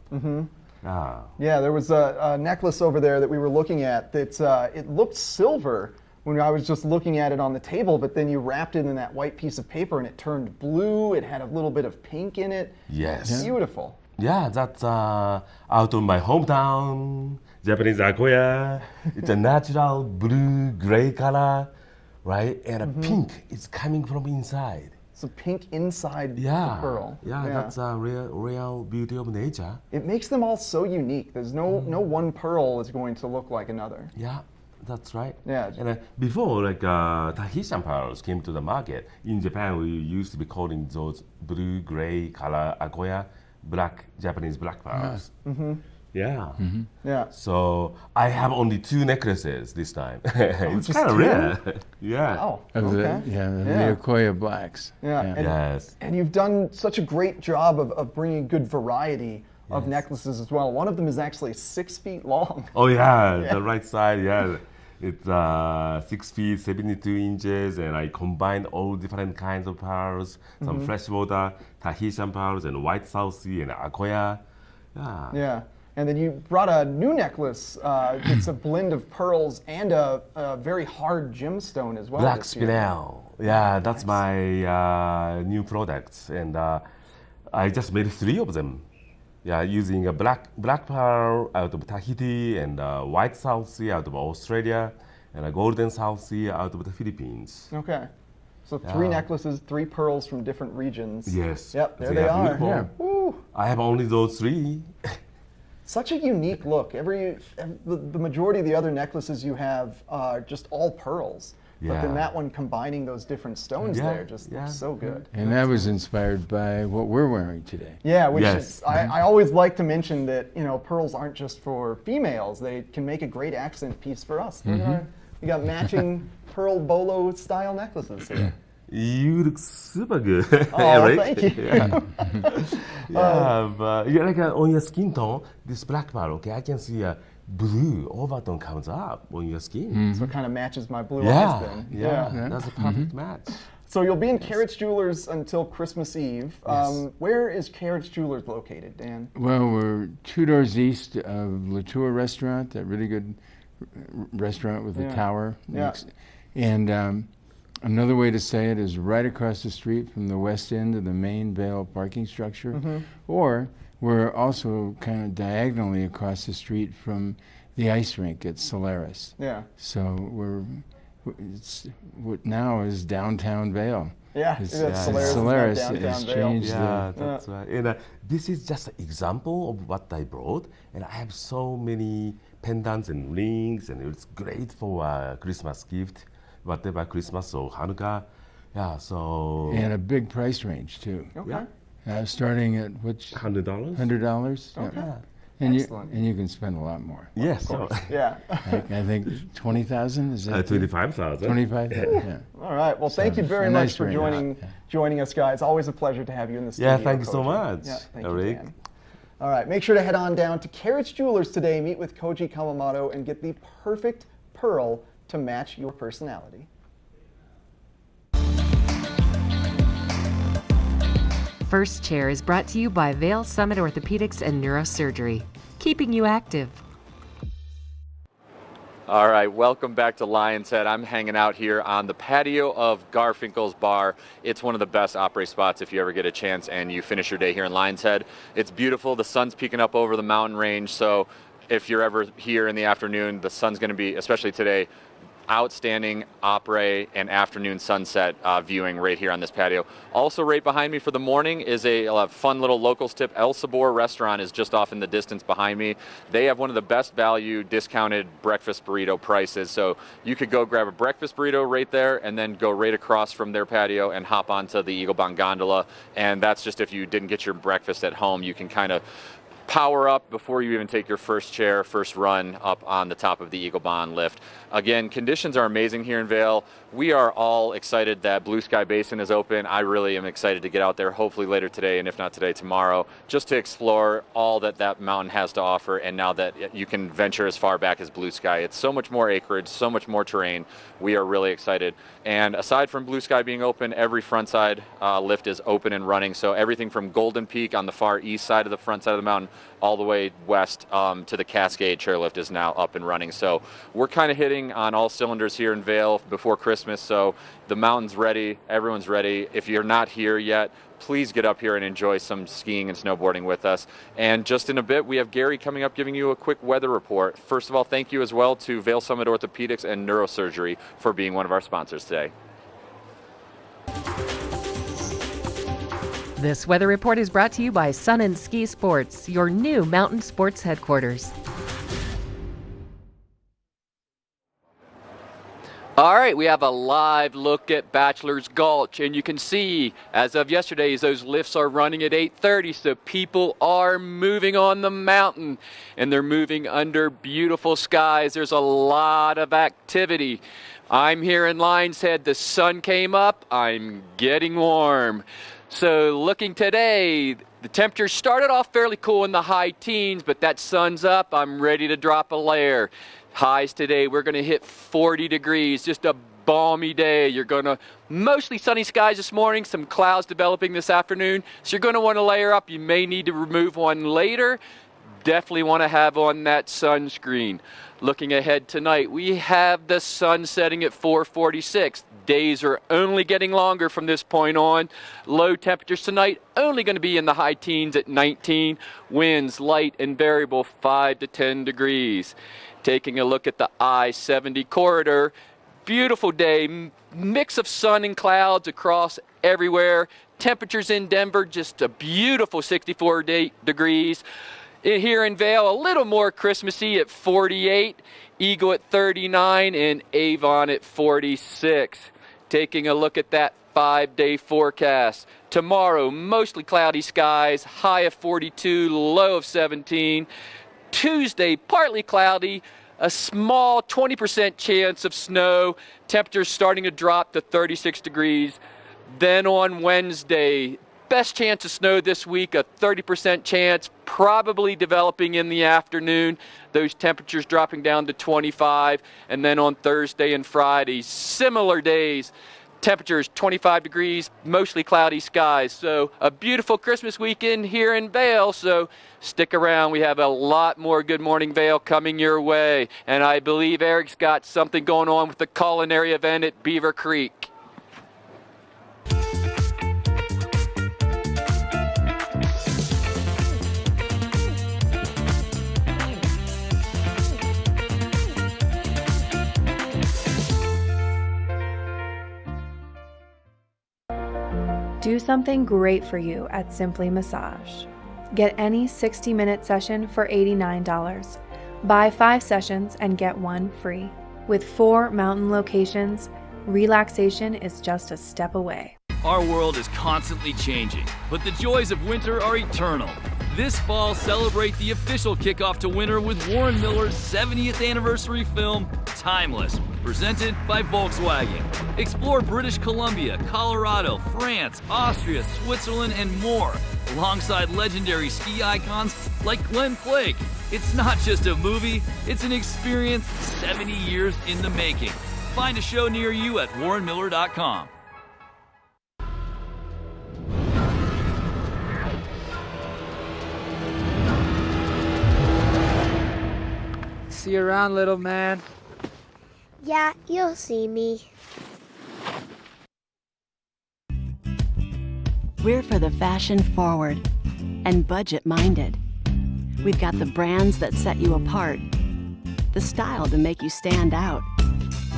Yeah, there was a necklace over there that we were looking at that it looked silver when I was just looking at it on the table, but then you wrapped it in that white piece of paper and it turned blue. It had a little bit of pink in it. Yes. Beautiful. Yeah, that's out of my hometown, Japanese Akoya. It's a natural blue-gray color, right? And a pink is coming from inside. So pink inside the pearl. Yeah, that's a real beauty of nature. It makes them all so unique. There's no one pearl is going to look like another. Yeah, that's right. Yeah. And before, like Tahitian pearls came to the market, in Japan we used to be calling those blue-gray color Akoya black Japanese black pearls. Yeah. Yeah. So I have only 2 necklaces this time. It's kind of rare. Yeah. Wow. The Miyakoya blacks. Yeah. And you've done such a great job of bringing good variety of necklaces as well. One of them is actually 6 feet long. Oh yeah, the right side. Yeah. It's 6 feet, 72 inches, and I combined all different kinds of pearls, some freshwater, Tahitian pearls, and white South Sea, and Akoya. Yeah. Yeah. And then you brought a new necklace. It's a blend of pearls and a very hard gemstone as well. Black spinel. Yeah, that's my new products, and I just made 3 of them. Yeah, using a black pearl out of Tahiti, and white South Sea out of Australia, and a golden South Sea out of the Philippines. Okay. So 3 necklaces, 3 pearls from different regions. Yes. Yep, there they are. Yeah. I have only those 3. Such a unique look. The majority of the other necklaces you have are just all pearls. But then that one combining those different stones there just looks so good. And that was inspired by what we're wearing today. Yeah, which is, I always like to mention that, pearls aren't just for females. They can make a great accent piece for us. We got matching pearl bolo style necklaces here. You look super good. Oh, right? thank you. But like on your skin tone, this black pearl, okay, I can see a blue overtone comes up on your skin. So it kind of matches my blue Yeah, eyes then. yeah, that's a perfect match. So you'll be in Carrots Jewelers until Christmas Eve. Where is Carrots Jewelers located, Dan? Well, we're 2 doors east of Latour Restaurant, that really good restaurant with the tower. Yeah. And another way to say it is right across the street from the west end of the main Vail parking structure. Or we're also kind of diagonally across the street from the ice rink at Solaris. Yeah. So it's what now is downtown Vail. Yeah, Solaris has changed. Yeah, that's right. And this is just an example of what I brought. And I have so many pendants and rings, and it's great for Christmas gift, whatever Christmas or Hanukkah. Yeah, so. And a big price range too. Okay. Starting at which? $100. $100. Okay. Yeah. Excellent. And you can spend a lot more. Yes. Yeah. I think 20,000 is that? 25,000. 25,000. Yeah. All right. Well, thank you very much for joining us, guys. Always a pleasure to have you in the studio. Yeah, thank you so much. Yeah, thank Eric. you, Dan. All right. Make sure to head on down to Carrots Jewelers today. Meet with Koji Kawamoto and get the perfect pearl to match your personality. First Chair is brought to you by Vail Summit Orthopedics and Neurosurgery, keeping you active. All right, welcome back to Lion's Head. I'm hanging out here on the patio of Garfinkel's Bar. It's one of the best opera spots if you ever get a chance and you finish your day here in Lion's Head. It's beautiful. The sun's peeking up over the mountain range, so if you're ever here in the afternoon, the sun's going to be, especially today, outstanding après and afternoon sunset viewing right here on this patio. Also right behind me for the morning is a fun little locals tip. El Sabor restaurant is just off in the distance behind me. They have one of the best value discounted breakfast burrito prices. So you could go grab a breakfast burrito right there and then go right across from their patio and hop onto the Eagle Bond gondola. And that's just if you didn't get your breakfast at home, you can kind of power up before you even take your first run up on the top of the Eagle Bond lift. Again, conditions are amazing here in Vail. We are all excited that Blue Sky Basin is open. I really am excited to get out there, hopefully later today, and if not today, tomorrow, just to explore all that that mountain has to offer. And now that you can venture as far back as Blue Sky, it's so much more acreage, so much more terrain. We are really excited. And aside from Blue Sky being open, every front side lift is open and running. So everything from Golden Peak on the far east side of the front side of the mountain all the way west to the Cascade chairlift is now up and running. So we're kind of hitting on all cylinders here in Vail before Christmas. So the mountain's ready, everyone's ready. If you're not here yet, please get up here and enjoy some skiing and snowboarding with us. And just in a bit, we have Gary coming up giving you a quick weather report. First of all, thank you as well to Vail Summit Orthopedics and Neurosurgery for being one of our sponsors today. This weather report is brought to you by Sun and Ski Sports, your new mountain sports headquarters. All right, we have a live look at Bachelor's Gulch, and you can see, as of yesterday, those lifts are running at 8:30, so people are moving on the mountain, and they're moving under beautiful skies. There's a lot of activity. I'm here in Lion's Head. The sun came up. I'm getting warm. So looking today, the temperature started off fairly cool in the high teens, but that sun's up. I'm ready to drop a layer. Highs today, we're going to hit 40 degrees, just a balmy day. You're going to mostly sunny skies this morning, some clouds developing this afternoon. So you're going to want to layer up. You may need to remove one later. Definitely want to have on that sunscreen. Looking ahead tonight, we have the sun setting at 4:46. Days are only getting longer from this point on. Low temperatures tonight only going to be in the high teens at 19. Winds light and variable 5 to 10 degrees. Taking a look at the I-70 corridor, beautiful day, mix of sun and clouds across everywhere. Temperatures in Denver, just a beautiful 64 degrees. Here in Vail, a little more Christmassy at 48, Eagle at 39, and Avon at 46. Taking a look at that 5-day forecast. Tomorrow, mostly cloudy skies, high of 42, low of 17. Tuesday, partly cloudy, a small 20% chance of snow. Temperatures starting to drop to 36 degrees. Then on Wednesday, best chance of snow this week, a 30% chance, probably developing in the afternoon. Those temperatures dropping down to 25. And then on Thursday and Friday, similar days. Temperatures 25 degrees, mostly cloudy skies. So a beautiful Christmas weekend here in Vail. So stick around. We have a lot more Good Morning Vail coming your way. And I believe Eric's got something going on with the culinary event at Beaver Creek. Do something great for you at Simply Massage. Get any 60-minute session for $89. Buy 5 sessions and get 1 free. With 4 mountain locations, relaxation is just a step away. Our world is constantly changing, but the joys of winter are eternal. This fall, celebrate the official kickoff to winter with Warren Miller's 70th anniversary film, Timeless, presented by Volkswagen. Explore British Columbia, Colorado, France, Austria, Switzerland, and more, alongside legendary ski icons like Glenn Flake. It's not just a movie, it's an experience 70 years in the making. Find a show near you at warrenmiller.com. See you around, little man. Yeah, you'll see me. We're for the fashion forward and budget minded. We've got the brands that set you apart, the style to make you stand out,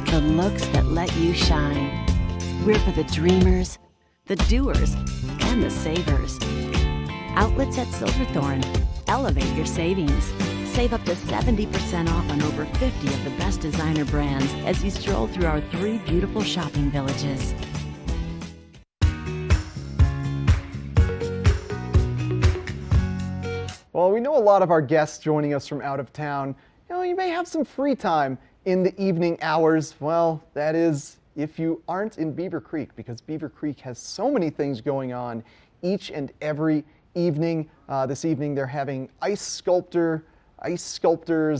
the looks that let you shine. We're for the dreamers, the doers, and the savers. Outlets at Silverthorne. Elevate your savings. Save up to 70% off on over 50 of the best designer brands as you stroll through our 3 beautiful shopping villages. Well, we know a lot of our guests joining us from out of town. You may have some free time in the evening hours. Well, that is if you aren't in Beaver Creek, because Beaver Creek has so many things going on each and every evening. This evening they're having ice sculptors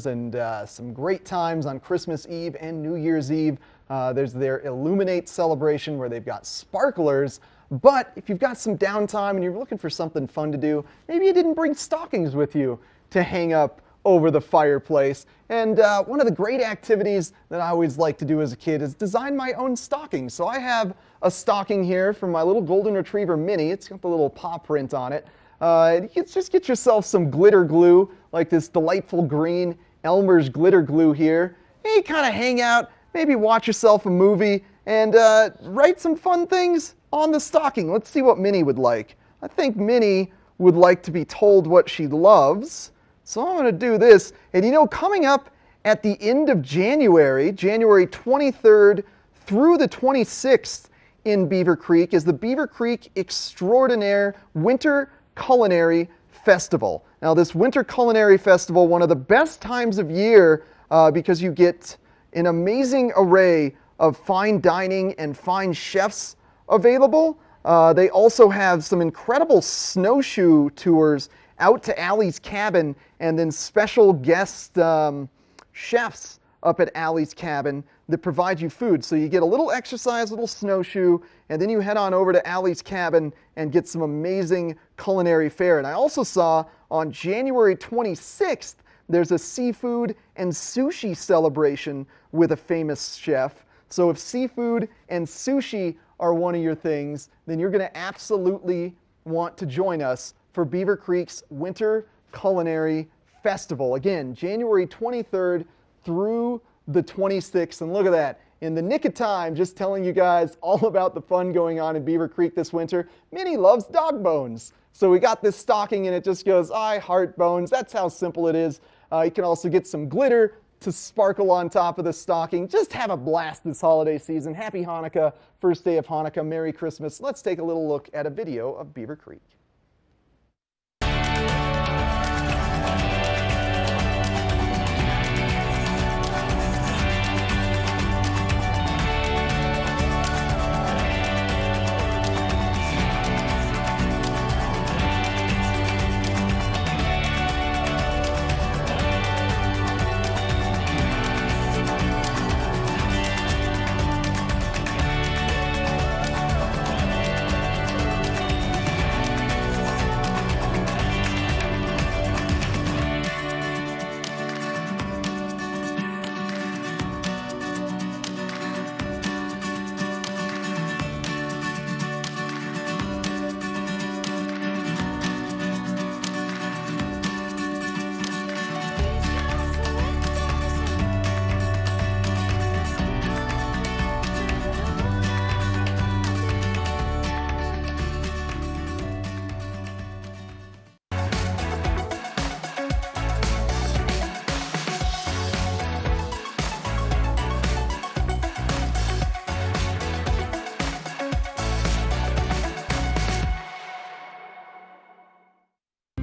and some great times on Christmas Eve and New Year's Eve. There's their Illuminate celebration where they've got sparklers. But if you've got some downtime and you're looking for something fun to do, maybe you didn't bring stockings with you to hang up over the fireplace. And one of the great activities that I always liked to do as a kid is design my own stockings. So I have a stocking here from my little golden retriever Minnie. It's got the little paw print on it. You just get yourself some glitter glue, like this delightful green Elmer's glitter glue here. And you kind of hang out, maybe watch yourself a movie, and write some fun things on the stocking. Let's see what Minnie would like. I think Minnie would like to be told what she loves. So I'm going to do this. And coming up at the end of January, January 23rd through the 26th in Beaver Creek, is the Beaver Creek Extraordinaire Winter Culinary Festival. Now, this Winter Culinary Festival, one of the best times of year because you get an amazing array of fine dining and fine chefs available. They also have some incredible snowshoe tours out to Allie's Cabin, and then special guest chefs up at Allie's Cabin that provide you food. So you get a little exercise, a little snowshoe, and then you head on over to Allie's Cabin and get some amazing culinary fare. And I also saw on January 26th, there's a seafood and sushi celebration with a famous chef. So if seafood and sushi are one of your things, then you're going to absolutely want to join us for Beaver Creek's Winter Culinary Festival. Again, January 23rd through the 26th. And look at that. In the nick of time, just telling you guys all about the fun going on in Beaver Creek this winter. Minnie loves dog bones. So we got this stocking and it just goes, I heart bones. That's how simple it is. You can also get some glitter to sparkle on top of the stocking. Just have a blast this holiday season. Happy Hanukkah, first day of Hanukkah, Merry Christmas. Let's take a little look at a video of Beaver Creek.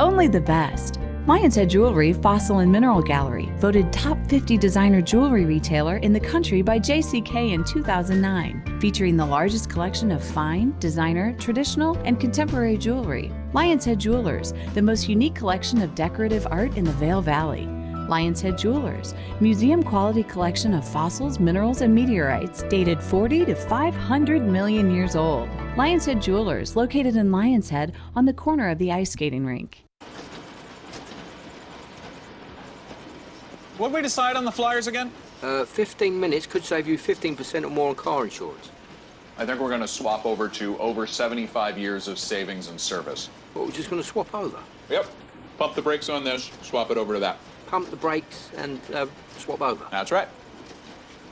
Only the best. Lion's Head Jewelry Fossil and Mineral Gallery, voted top 50 designer jewelry retailer in the country by JCK in 2009, featuring the largest collection of fine, designer, traditional, and contemporary jewelry. Lion's Head Jewelers, the most unique collection of decorative art in the Vail Valley. Lion's Head Jewelers, museum-quality collection of fossils, minerals, and meteorites dated 40 to 500 million years old. Lion's Head Jewelers, located in Lion's Head on the corner of the ice skating rink. What did we decide on the flyers again? 15 minutes could save you 15% or more on car insurance. I think we're going to swap over to over 75 years of savings and service. Well, we're just going to swap over. Yep. Pump the brakes on this, swap it over to that. Pump the brakes and swap over. That's right.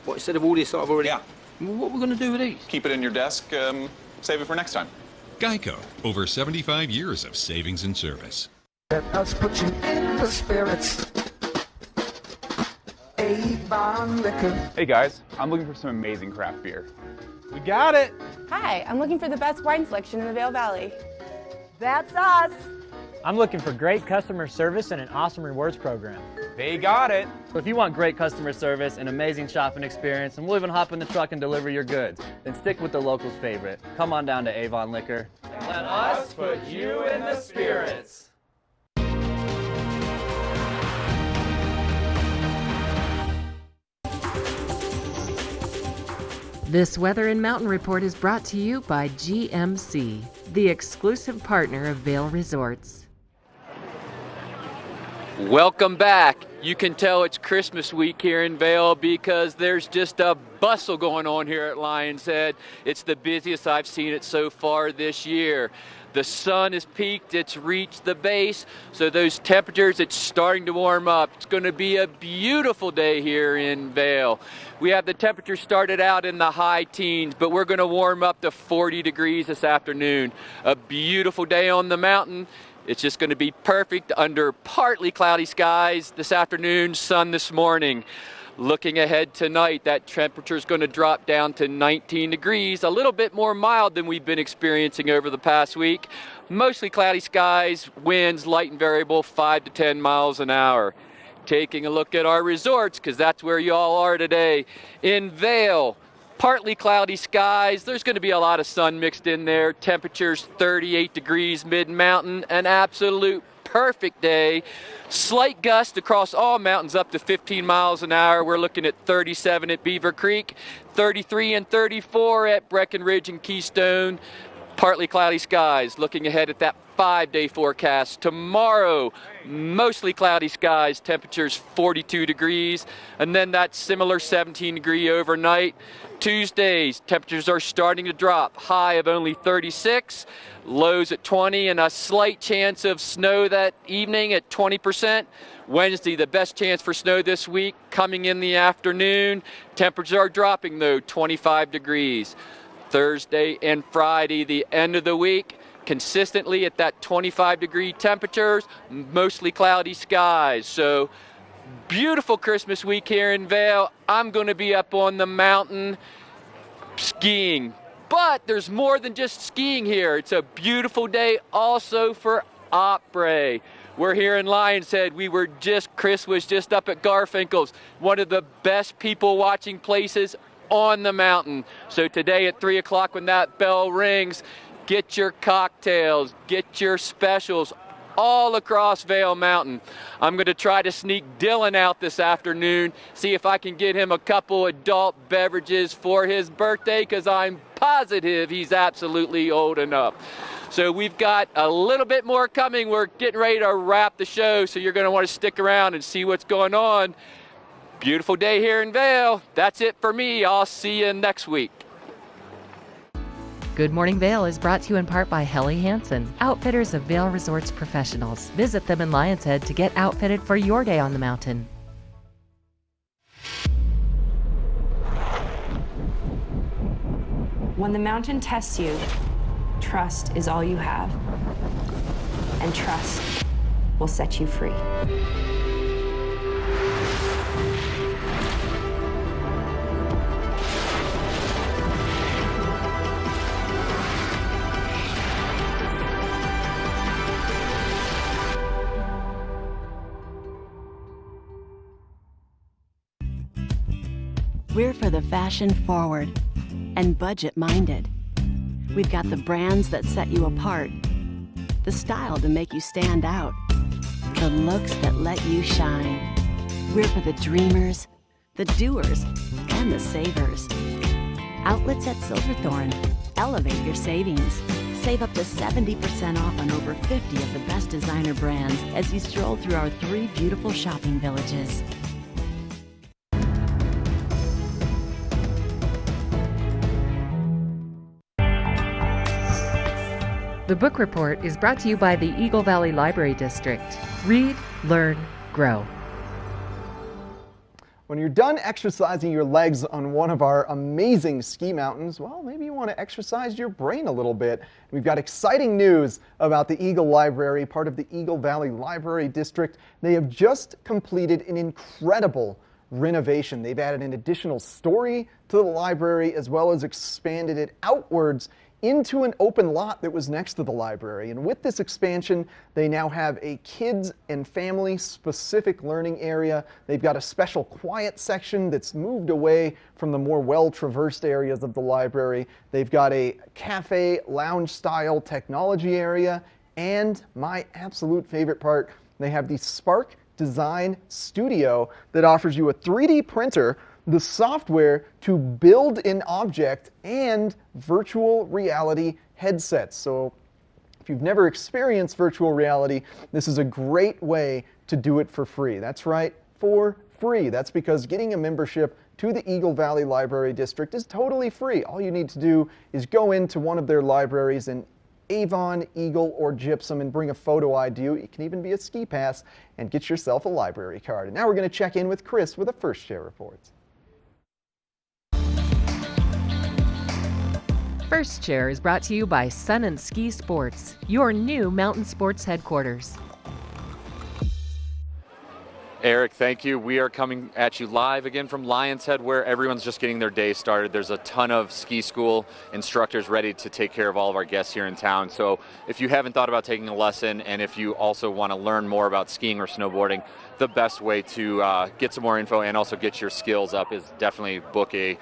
What, instead of all this I've already... Yeah. What are we going to do with these? Keep it in your desk, save it for next time. Geico, over 75 years of savings and service. Let us put you in the spirits. Avon Liquor. Hey guys, I'm looking for some amazing craft beer. We got it! Hi, I'm looking for the best wine selection in the Vail Valley. That's us! I'm looking for great customer service and an awesome rewards program. They got it! So if you want great customer service, an amazing shopping experience, and we'll even hop in the truck and deliver your goods, then stick with the locals' favorite. Come on down to Avon Liquor. Let us put you in the spirits. This Weather and Mountain Report is brought to you by GMC, the exclusive partner of Vail Resorts. Welcome back. You can tell it's Christmas week here in Vail because there's just a bustle going on here at Lion's Head. It's the busiest I've seen it so far this year. The sun has peaked, it's reached the base, so those temperatures, it's starting to warm up. It's going to be a beautiful day here in Vail. We have the temperature started out in the high teens, but we're going to warm up to 40 degrees this afternoon. A beautiful day on the mountain. It's just going to be perfect under partly cloudy skies this afternoon, sun this morning. Looking ahead tonight, that temperature is going to drop down to 19 degrees, a little bit more mild than we've been experiencing over the past week. Mostly cloudy skies, winds light and variable, 5 to 10 miles an hour. Taking a look at our resorts, because that's where you all are today. In Vail, partly cloudy skies. There's going to be a lot of sun mixed in there. Temperatures 38 degrees mid-mountain, an absolute perfect day. Slight gust across all mountains up to 15 miles an hour. We're looking at 37 at Beaver Creek, 33 and 34 at Breckenridge and Keystone. Partly cloudy skies. Looking ahead at that 5-day forecast. Tomorrow, mostly cloudy skies, temperatures 42 degrees, and then that similar 17-degree overnight. Tuesdays, temperatures are starting to drop. High of only 36, lows at 20, and a slight chance of snow that evening at 20%. Wednesday, the best chance for snow this week, coming in the afternoon. Temperatures are dropping, though, 25 degrees. Thursday and Friday, the end of the week, consistently at that 25-degree temperatures, mostly cloudy skies. So beautiful Christmas week here in Vail. I'm going to be up on the mountain skiing. But there's more than just skiing here. It's a beautiful day also for opera. We're here in Lion's Head. Chris was just up at Garfinkel's, one of the best people watching places on the mountain. So today at 3 o'clock when that bell rings, get your cocktails, get your specials all across Vail Mountain. I'm going to try to sneak Dylan out this afternoon, see if I can get him a couple adult beverages for his birthday, because I'm positive he's absolutely old enough. So we've got a little bit more coming. We're getting ready to wrap the show, so you're going to want to stick around and see what's going on. Beautiful day here in Vail. That's it for me. I'll see you next week. Good Morning Vail is brought to you in part by Helly Hansen, outfitters of Vail Resorts professionals. Visit them in Lion's Head to get outfitted for your day on the mountain. When the mountain tests you, trust is all you have. And trust will set you free. We're for the fashion forward and budget minded. We've got the brands that set you apart, the style to make you stand out, the looks that let you shine. We're for the dreamers, the doers, and the savers. Outlets at Silverthorne. Elevate your savings. Save up to 70% off on over 50 of the best designer brands as you stroll through our 3 beautiful shopping villages. The Book Report is brought to you by the Eagle Valley Library District. Read, learn, grow. When you're done exercising your legs on one of our amazing ski mountains, well, maybe you want to exercise your brain a little bit. We've got exciting news about the Eagle Library, part of the Eagle Valley Library District. They have just completed an incredible renovation. They've added an additional story to the library as well as expanded it outwards into an open lot that was next to the library. And with this expansion, they now have a kids and family specific learning area. They've got a special quiet section that's moved away from the more well-traversed areas of the library. They've got a cafe lounge style technology area. And my absolute favorite part, they have the Spark Design Studio that offers you a 3D printer, the software to build an object, and virtual reality headsets. So if you've never experienced virtual reality, this is a great way to do it for free. That's right, for free. That's because getting a membership to the Eagle Valley Library District is totally free. All you need to do is go into one of their libraries in Avon, Eagle, or Gypsum and bring a photo ID. It can even be a ski pass, and get yourself a library card. And now we're going to check in with Chris with a First Share Report. First Share is brought to you by Sun and Ski Sports, your new mountain sports headquarters. Eric, thank you. We are coming at you live again from Lion's Head, where everyone's just getting their day started. There's a ton of ski school instructors ready to take care of all of our guests here in town. So if you haven't thought about taking a lesson, and if you also want to learn more about skiing or snowboarding, the best way to get some more info and also get your skills up is definitely book a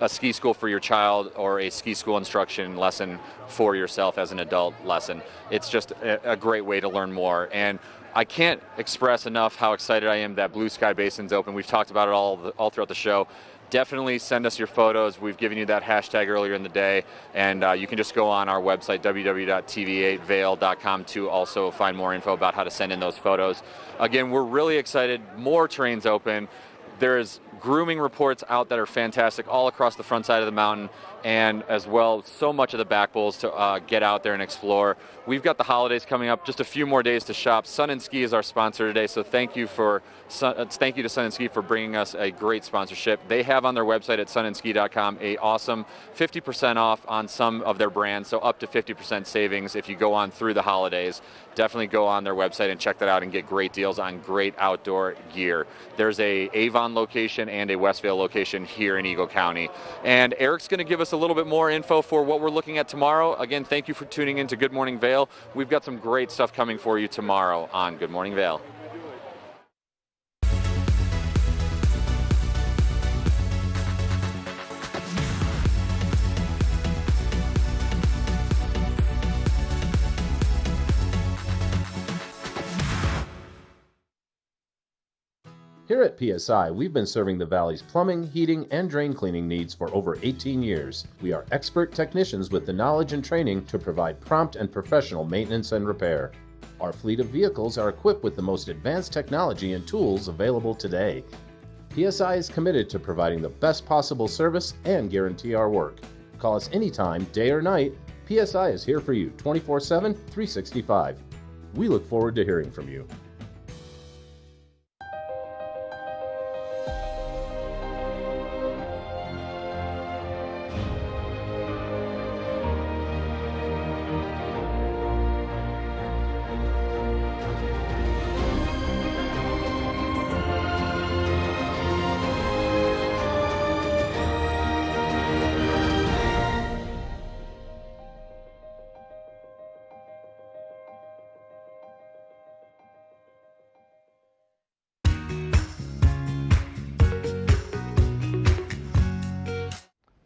ski school for your child, or a ski school instruction lesson for yourself as an adult lesson. It's just a great way to learn more. And I can't express enough how excited I am that Blue Sky Basin's open. We've talked about it all throughout the show. Definitely send us your photos. We've given you that hashtag earlier in the day, and you can just go on our website, www.tv8vail.com, to also find more info about how to send in those photos. Again, we're really excited. More trains open. There's grooming reports out that are fantastic all across the front side of the mountain, and as well so much of the back bowls to get out there and explore. We've got the holidays coming up, just a few more days to shop. Sun and Ski is our sponsor today, so thank you to Sun and Ski for bringing us a great sponsorship. They have on their website at sunandski.com a awesome 50% off on some of their brands, so up to 50% savings if you go on through the holidays. Definitely go on their website and check that out and get great deals on great outdoor gear. There's a Avon location and a Westvale location here in Eagle County. And Eric's going to give us a little bit more info for what we're looking at tomorrow. Again, thank you for tuning in to Good Morning Vail. We've got some great stuff coming for you tomorrow on Good Morning Vail. Here at PSI, we've been serving the Valley's plumbing, heating, and drain cleaning needs for over 18 years. We are expert technicians with the knowledge and training to provide prompt and professional maintenance and repair. Our fleet of vehicles are equipped with the most advanced technology and tools available today. PSI is committed to providing the best possible service and guarantee our work. Call us anytime, day or night. PSI is here for you 24/7, 365. We look forward to hearing from you.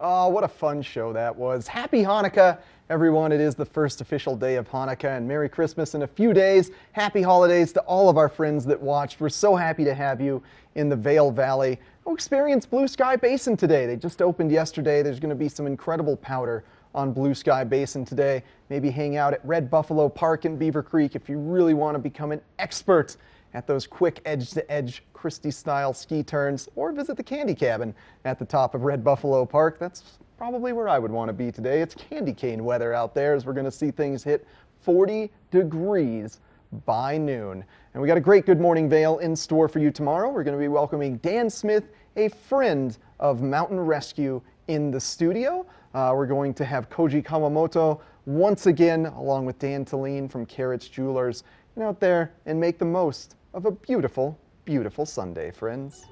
Oh, what a fun show that was. Happy Hanukkah, everyone. It is the first official day of Hanukkah, and Merry Christmas in a few days. Happy holidays to all of our friends that watched. We're so happy to have you in the Vail Valley. Go experience Blue Sky Basin today. They just opened yesterday. There's going to be some incredible powder on Blue Sky Basin today. Maybe hang out at Red Buffalo Park in Beaver Creek if you really want to become an expert at those quick edge-to-edge Christie-style ski turns, or visit the Candy Cabin at the top of Red Buffalo Park. That's probably where I would want to be today. It's candy cane weather out there as we're going to see things hit 40 degrees by noon. And we got a great Good Morning Vail in store for you tomorrow. We're going to be welcoming Dan Smith, a friend of Mountain Rescue, in the studio. We're going to have Koji Kawamoto once again, along with Dan Talene from Carrots Jewelers, get out there and make the most of a beautiful, beautiful Sunday, friends.